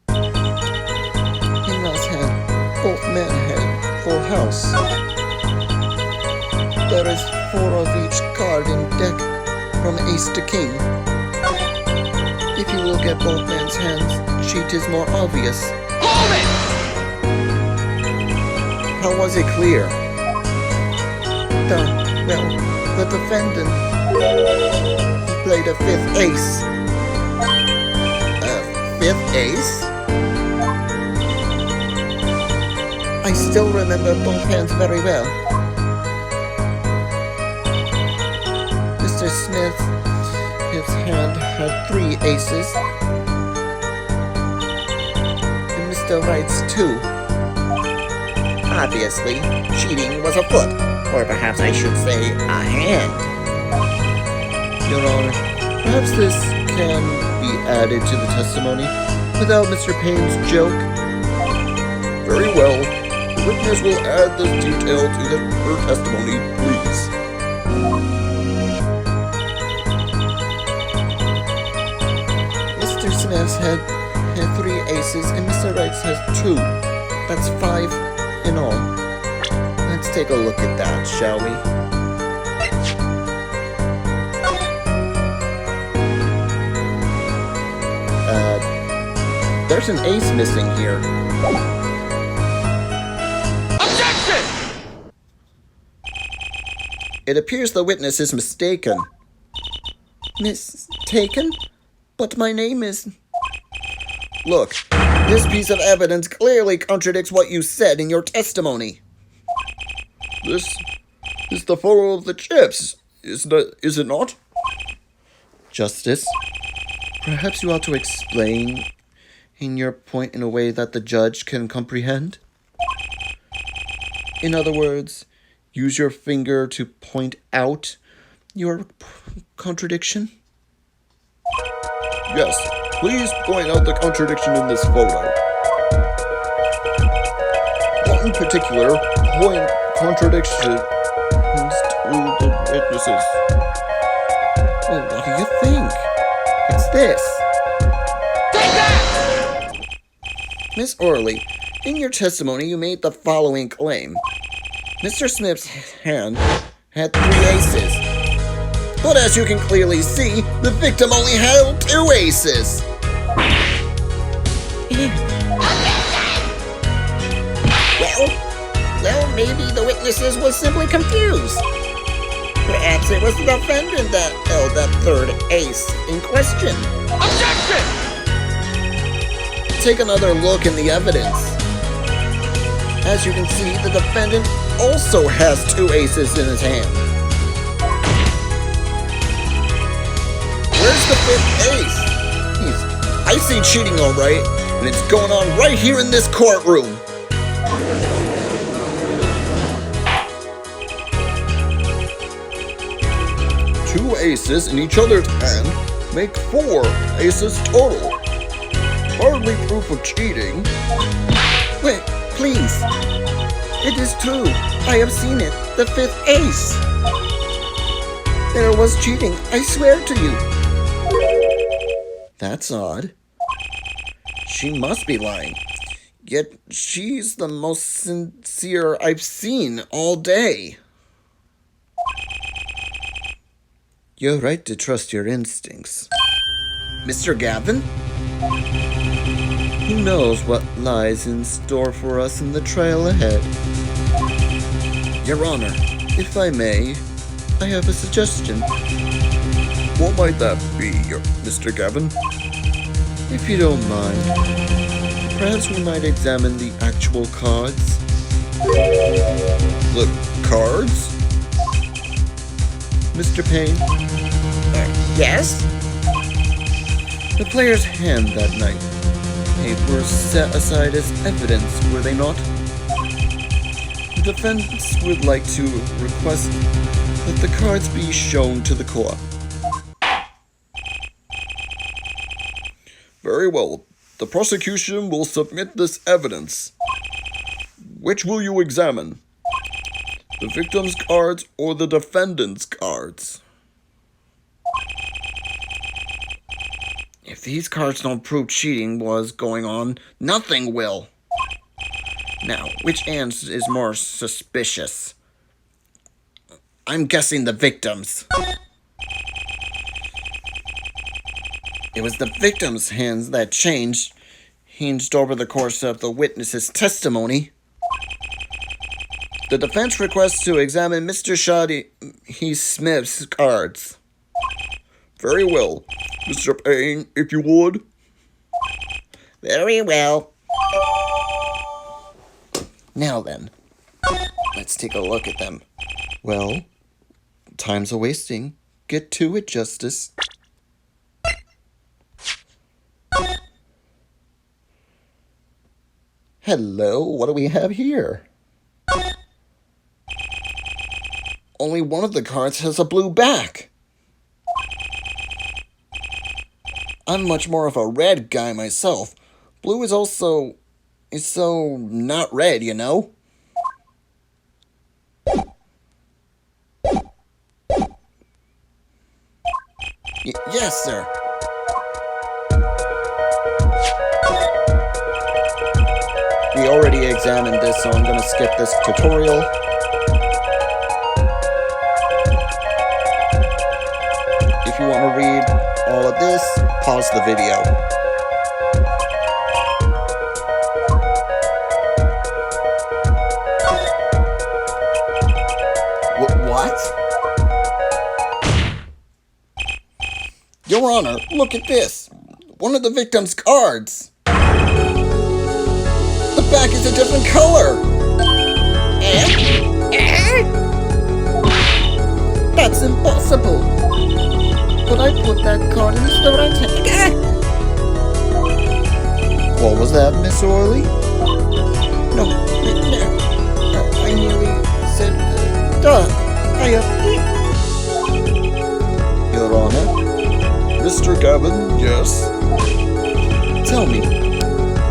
In last hand, both men had full house. There is 4 of each card in deck, from ace to king. If you look at both men's hands, cheat is more obvious. Hold it! How was it clear? The defendant played a 5th ace. A 5th ace? I still remember both hands very well. Mr. Smith, his hand had 3 aces, and Mr. Wright's 2. Obviously, cheating was afoot, or perhaps I should say a hand. Your Honor, perhaps this can be added to the testimony without Mr. Payne's joke. Very well. The witness will add this detail to her testimony, please. Mr. Smith had 3 aces and Mr. Wright's has 2. That's 5 in all. Let's take a look at that, shall we? There's an ace missing here. Objection! It appears the witness is mistaken. Mistaken? But my name is... Look, this piece of evidence clearly contradicts what you said in your testimony. This is the photo of the chips, is it not? Justice, perhaps you ought to explain your point in a way that the judge can comprehend? In other words, use your finger to point out your contradiction? Yes, please point out the contradiction in this photo. One particular point contradiction to the witnesses. Well, what do you think? It's this. Take that! Miss Orley, in your testimony you made the following claim. Mr. Smith's hand had 3 aces. But as you can clearly see, the victim only held 2 aces. Well, maybe the witnesses was simply confused. Perhaps it was the defendant that held that 3rd ace in question. Objection! Take another look in the evidence. As you can see, the defendant also has 2 aces in his hand. Where's the 5th ace? I see cheating all right, and it's going on right here in this courtroom. Two aces in each other's hand make 4 aces total. Hardly proof of cheating. Wait, please. It is true. I have seen it. The 5th ace. There was cheating, I swear to you. That's odd. She must be lying. Yet she's the most sincere I've seen all day. You're right to trust your instincts. Mr. Gavin? Who knows what lies in store for us in the trial ahead? Your Honor, if I may, I have a suggestion. What might that be, Mr. Gavin? If you don't mind, perhaps we might examine the actual cards. The cards? Mr. Payne? Yes? The player's hand that night. They were set aside as evidence, were they not? The defendants would like to request that the cards be shown to the court. Very well. The prosecution will submit this evidence. Which will you examine? The victim's cards or the defendant's cards? If these cards don't prove cheating was going on, nothing will. Now, which answer is more suspicious? I'm guessing the victim's. It was the victim's hands that hinged over the course of the witness's testimony. The defense requests to examine Mr. Shoddy Smith's cards. Very well. Mr. Payne, if you would. Very well. Now then, let's take a look at them. Well, time's a-wasting. Get to it, Justice. Hello, what do we have here? Only one of the cards has a blue back. I'm much more of a red guy myself. Blue is so not red, you know? Yes, sir. We already examined this, so I'm going to skip this tutorial. If you want to read all of this, pause the video. What? Your Honor, look at this. One of the victim's cards. The back is a different color. That's impossible. But I put that card in the right hand. What was that, Miss Orley? No. I nearly said, duh. Your Honor? Mr. Gavin, yes? Tell me,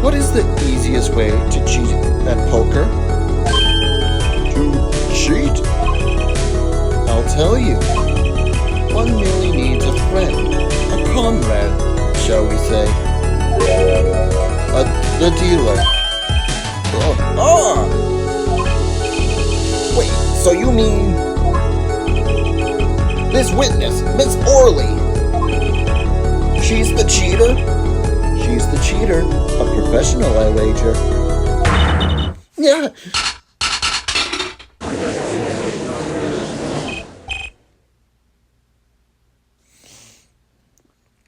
what is the easiest way to cheat at poker? To cheat? I'll tell you. One merely needs a friend, a comrade, shall we say. The dealer. Wait, so you mean this witness, Miss Orley? She's the cheater? She's the cheater. A professional, I wager. Yeah.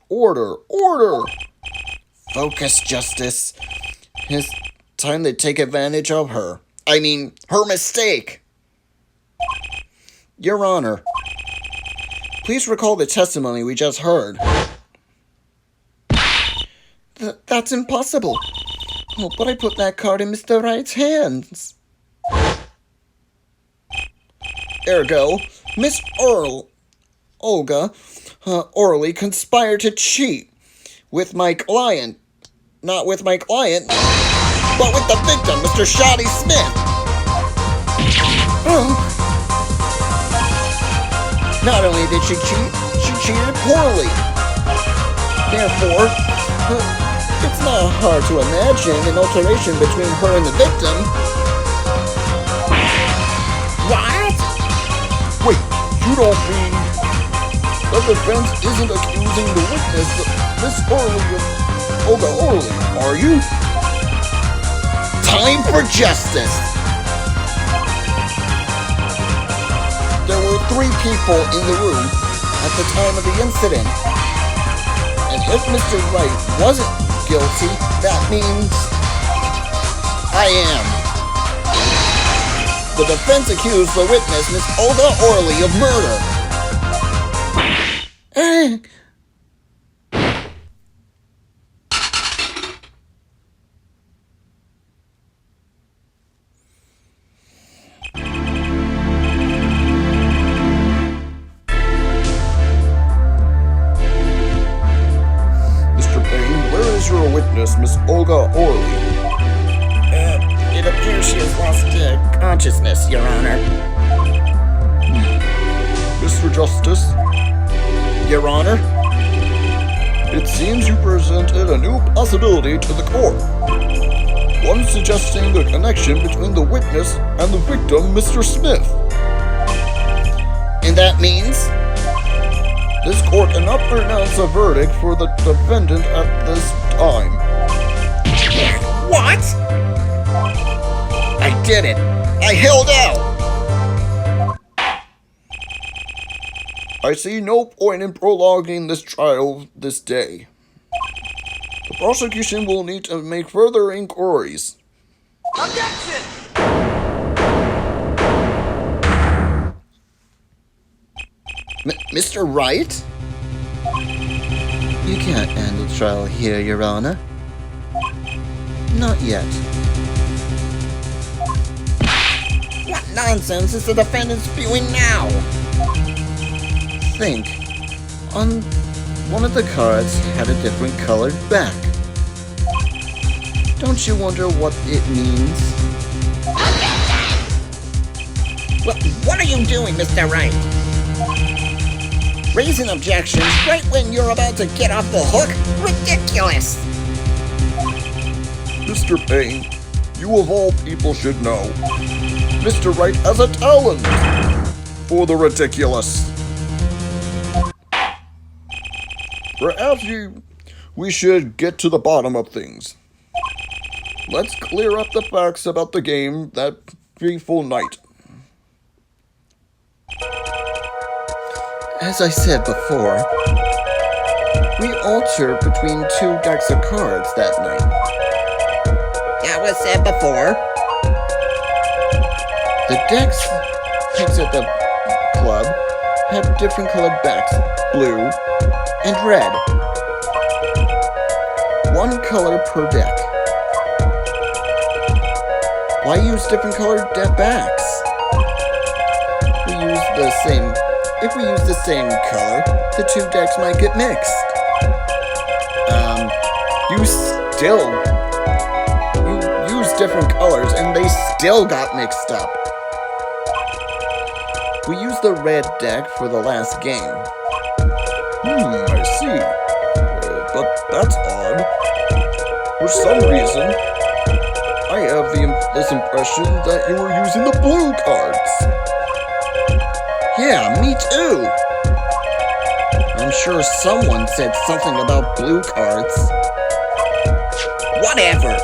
Order! Order! Focus, Justice. It's time to take advantage of her. I mean, her mistake. Your Honor, please recall the testimony we just heard. That's impossible. Oh, but I put that card in Mr. Wright's hands. Ergo, Miss Olga Orley conspired to cheat with my client. Not with my client, but with the victim, Mr. Shoddy Smith. Not only did she cheat, she cheated poorly. Therefore, it's not hard to imagine an alteration between her and the victim. What? Wait, you don't mean the defense isn't accusing the witness, Miss Orley, of Olga Orley, are you? Time for justice. There were 3 people in the room at the time of the incident. And if Mr. Wright wasn't guilty, that means I am. The defense accused the witness, Miss Olga Orley, of murder. Witness, Miss Olga Orley? It appears she has lost consciousness, Your Honor. Mr. Justice? Your Honor? It seems you presented a new possibility to the court. One suggesting a connection between the witness and the victim, Mr. Smith. And that means? This court cannot pronounce a verdict for the defendant at this time. What? I did it. I held out. I see no point in prolonging this trial this day. The prosecution will need to make further inquiries. Objection! Mr. Wright? You can't end the trial here, Your Honor. Not yet. What nonsense is the defendant spewing now? Think. On one of the cards had a different colored back. Don't you wonder what it means? What are you doing, Mr. Wright? Raising objections right when you're about to get off the hook? Ridiculous! Mr. Payne, you of all people should know. Mr. Wright has a talent for the ridiculous. Perhaps we should get to the bottom of things. Let's clear up the facts about the game that fateful night. As I said before, we altered between two decks of cards that night. That was said before. The decks picked at the club had different colored backs, blue and red. One color per deck. Why use different colored backs? If we use the same color, the two decks might get mixed. You use different colors and they still got mixed up. We used the red deck for the last game. I see. But that's odd. For some reason, I have this impression that you were using the blue cards. Yeah, me too. I'm sure someone said something about blue cards. Whatever.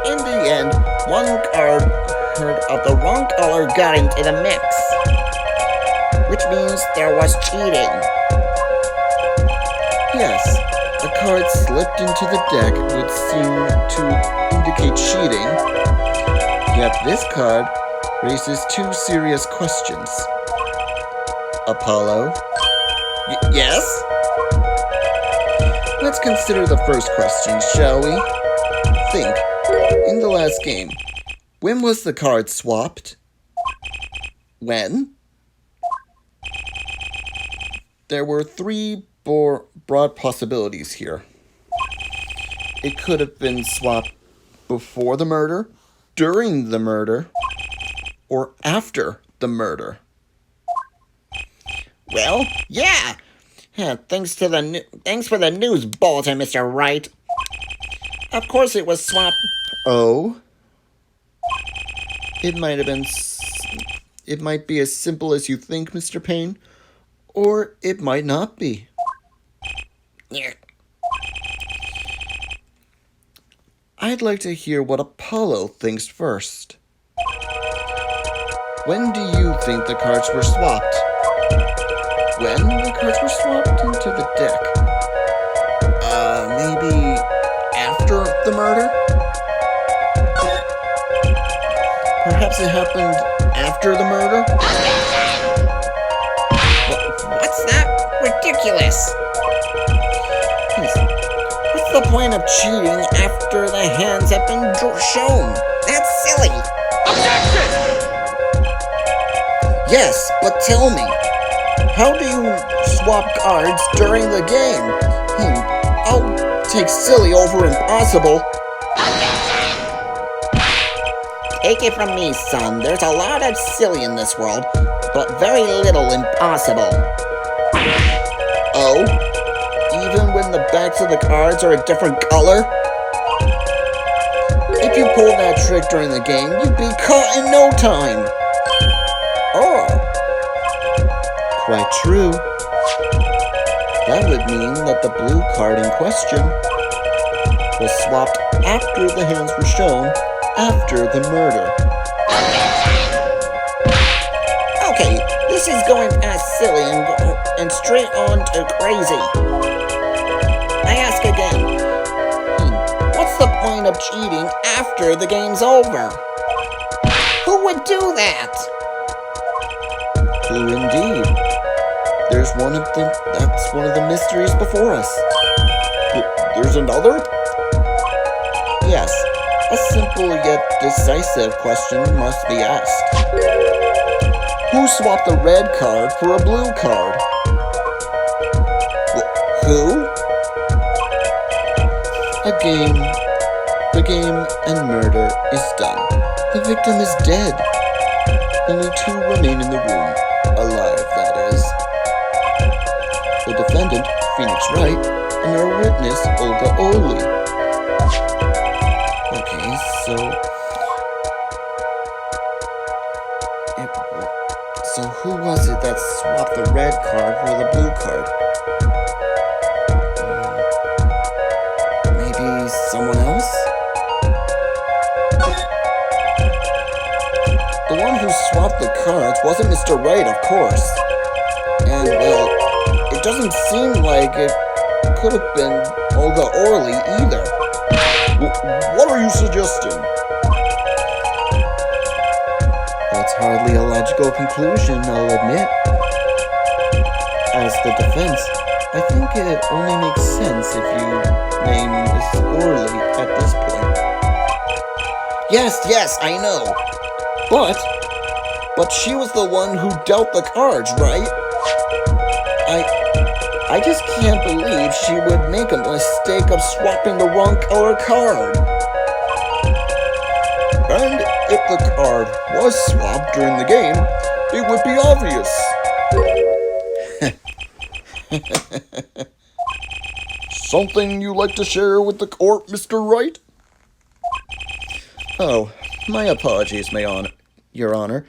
In the end, one card of the wrong color got into the mix. Which means there was cheating. Yes, a card slipped into the deck would seem to indicate cheating. Yet this card raises two serious questions. Apollo? Yes? Let's consider the first question, shall we? Think. In the last game, when was the card swapped? When? There were three broad possibilities here. It could have been swapped before the murder, during the murder, or after the murder. Well, yeah. Thanks for the news bulletin, Mr. Wright. Of course it was swapped. Oh? It might be as simple as you think, Mr. Payne, or it might not be. Yeah. I'd like to hear what Apollo thinks first. When do you think the cards were swapped? When the cards were swapped into the deck? Maybe after the murder? Perhaps it happened after the murder? What's that? Ridiculous. What's the point of cheating after the hands have been shown? That's silly. Objection! Yes, but tell me, how do you swap cards during the game? I'll take silly over impossible. Take it from me, son. There's a lot of silly in this world, but very little impossible. Oh? Even when the backs of the cards are a different color? If you pulled that trick during the game, you'd be caught in no time. Oh. Quite true. That would mean that the blue card in question was swapped after the hands were shown after the murder. Okay, this is going past silly and straight on to crazy. I ask again, what's the point of cheating after the game's over? Who would do that? Who indeed? That's one of the mysteries before us. There's another? Yes, a simple yet decisive question must be asked. Who swapped the red card for a blue card? Who? The game and murder is done. The victim is dead. Only two remain in the room. Alive, that is. The defendant, Phoenix Wright, and our witness, Olga Oli. Okay, so who was it that swapped the red card for the blue card? Maybe someone else? The one who swapped the cards wasn't Mr. Wright, of course. And, well, it doesn't seem like it could have been Olga Orly either. What are you suggesting? That's hardly a logical conclusion, I'll admit. As the defense, I think it only makes sense if you name Miss Orly at this point. Yes, I know. But she was the one who dealt the cards, right? I just can't believe she would make a mistake of swapping the wrong color card. And if the card was swapped during the game, it would be obvious. Something you like to share with the court, Mr. Wright? Oh, my apologies, Your Honor.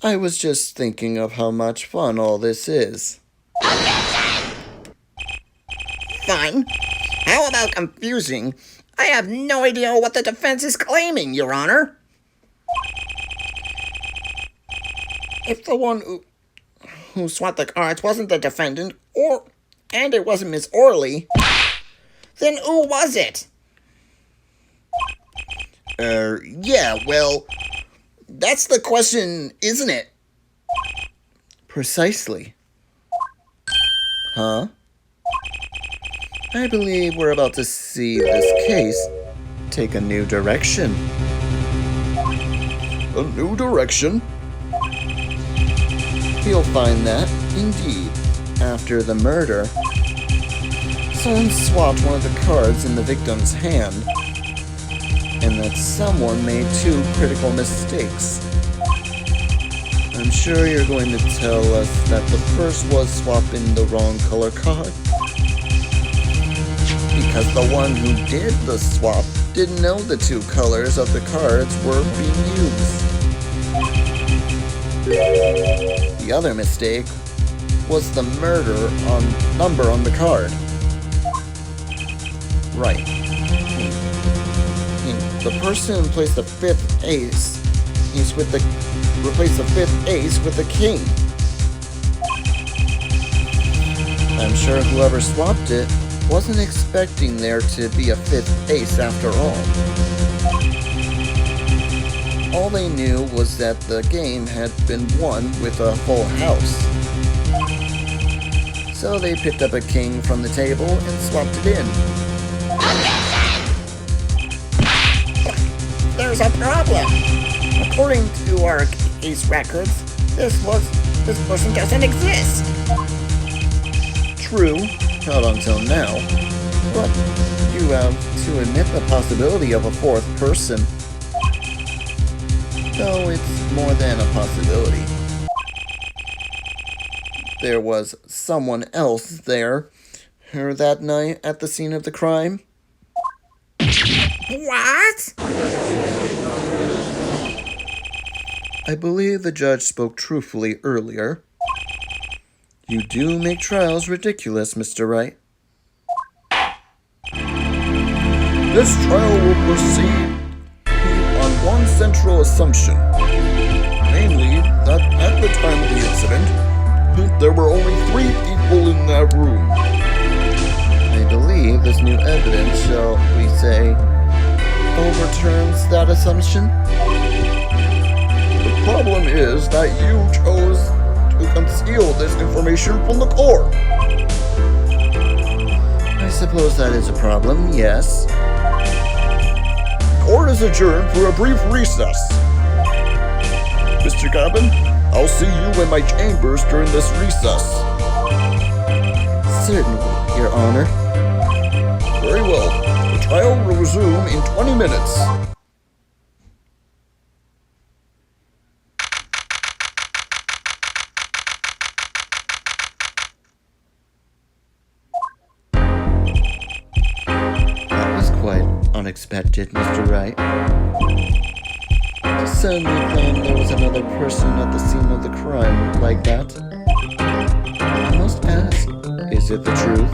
I was just thinking of how much fun all this is. Fun? How about confusing? I have no idea what the defense is claiming, Your Honor. If the one who swapped the cards wasn't the defendant, and it wasn't Miss Orly, then who was it? Yeah, well, that's the question, isn't it? Precisely. Huh? I believe we're about to see this case take a new direction. A new direction? You'll find that, indeed, after the murder, someone swapped one of the cards in the victim's hand, and that someone made two critical mistakes. I'm sure you're going to tell us that the first was swapping the wrong color card. Because the one who did the swap didn't know the two colors of the cards were being used. The other mistake was the number on the card. Right. The person placed the fifth ace. Replaced the fifth ace with a king. I'm sure whoever swapped it wasn't expecting there to be a fifth ace after all. All they knew was that the game had been won with a full house. So they picked up a king from the table and swapped it in. There's a problem. According to our case records, this person doesn't exist. True, not until now. But you have to admit the possibility of a fourth person. Though it's more than a possibility. There was someone else there that night at the scene of the crime. What? I believe the judge spoke truthfully earlier. You do make trials ridiculous, Mr. Wright. This trial will proceed on one central assumption. Namely, that at the time of the incident, there were only 3 people in that room. I believe this new evidence, shall we say, overturns that assumption. The problem is that you chose to conceal this information from the court. I suppose that is a problem, yes. Court is adjourned for a brief recess. Mr. Gavin, I'll see you in my chambers during this recess. Certainly, Your Honor. Very well. The trial will resume in 20 minutes. That was quite unexpected, Mr. Wright. To suddenly claim there was another person at the scene of the crime like that. I must ask, is it the truth?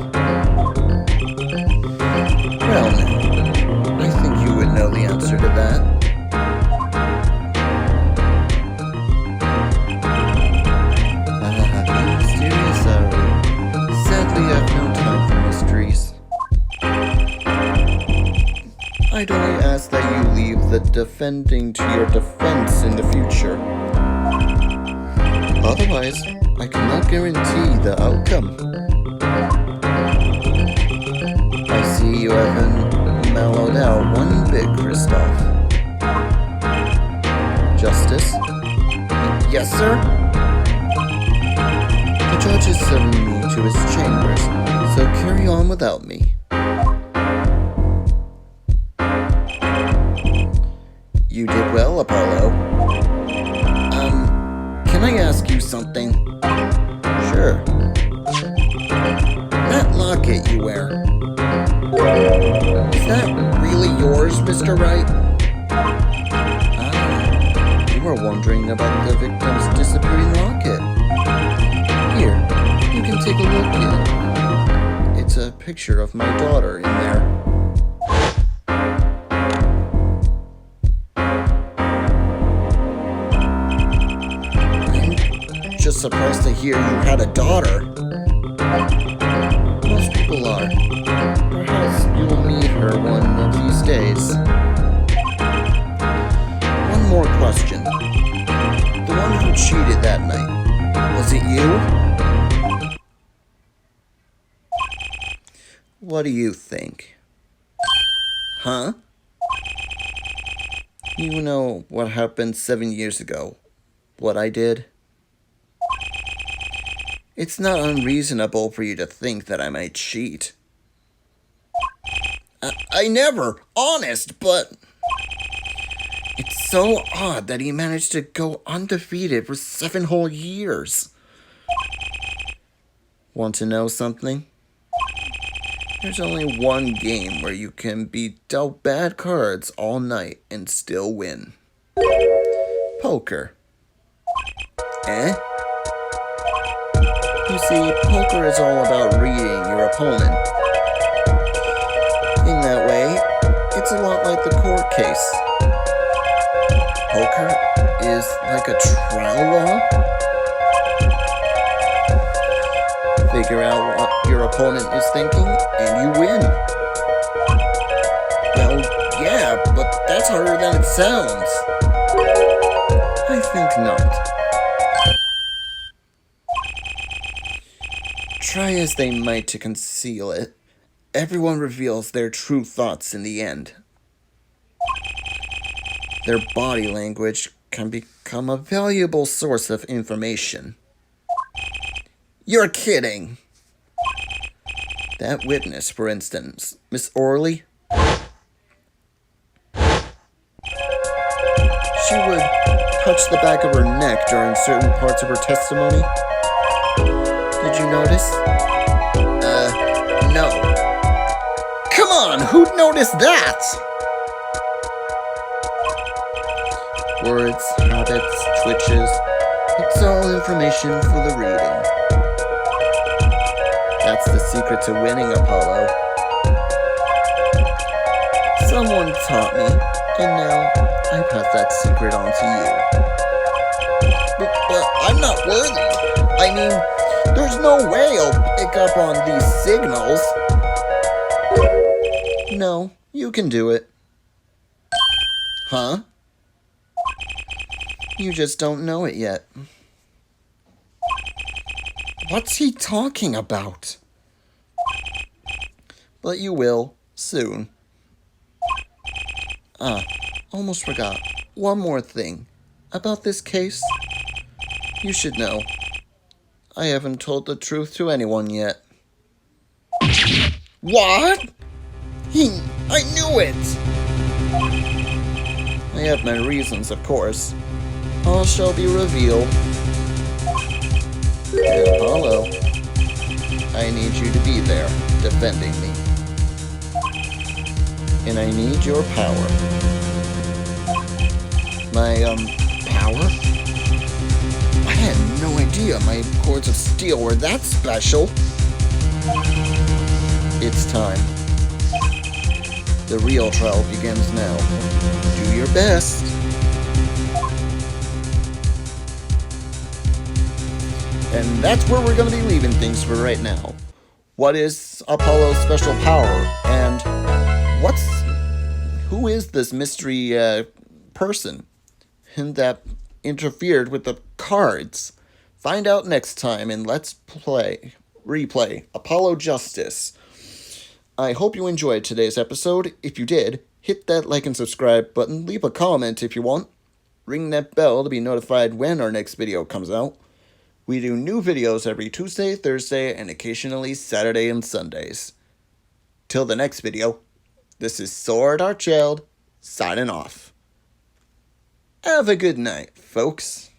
Well, now, I think you would know the answer to that. Be mysterious, are we? Sadly, I have no time for mysteries. I'd only ask that you leave the defending to your defense in the future. Otherwise, I cannot guarantee the outcome. I see you haven't mellowed out one bit, Kristoff. Justice? Yes, sir? The judge is summoning me to his chambers, so carry on without me. You did well, Apollo. Can I ask you something? Sure. That locket you wear, is that really yours, Mr. Wright? Ah, you were wondering about the victim's disappearing locket. Here, you can take a look at it. It's a picture of my daughter in there. Just surprised to hear you had a daughter. Most people are. Perhaps you'll meet her one of these days. One more question. The one who cheated that night, was it you? What do you think? Huh? You know what happened 7 years ago? What I did? It's not unreasonable for you to think that I might cheat. I never, honest, but it's so odd that he managed to go undefeated for 7 whole years. Want to know something? There's only one game where you can be dealt bad cards all night and still win. Poker. Eh? You see, poker is all about reading your opponent. In that way, it's a lot like the court case. Poker is like a trial law. Figure out what your opponent is thinking, and you win. Well, yeah, but that's harder than it sounds. I think not. Try as they might to conceal it, everyone reveals their true thoughts in the end. Their body language can become a valuable source of information. You're kidding. That witness, for instance, Miss Orley. She would touch the back of her neck during certain parts of her testimony. Did you notice? No. Come on, who'd notice that? Words, habits, twitches. It's all information for the reading. That's the secret to winning, Apollo. Someone taught me, and now I pass that secret on to you. But I'm not worthy. I mean, there's no way I'll pick up on these signals. No, you can do it. Huh? You just don't know it yet. What's he talking about? But you will, soon. Almost forgot. One more thing. About this case. You should know. I haven't told the truth to anyone yet. What? I knew it! I have my reasons, of course. All shall be revealed. Apollo, I need you to be there, defending me. And I need your power. My, Power? I had no idea my cords of steel were that special. it's time. The real trial begins now. Do your best. And that's where we're going to be leaving things for right now. What is Apollo's special power? And who is this mystery person that interfered with the cards? Find out next time in Let's Replay Apollo Justice. I hope you enjoyed today's episode. If you did, hit that like and subscribe button. Leave a comment if you want. Ring that bell to be notified when our next video comes out. We do new videos every Tuesday, Thursday, and occasionally Saturday and Sundays. Till the next video, this is Saur Darkchylde, signing off. Have a good night, folks.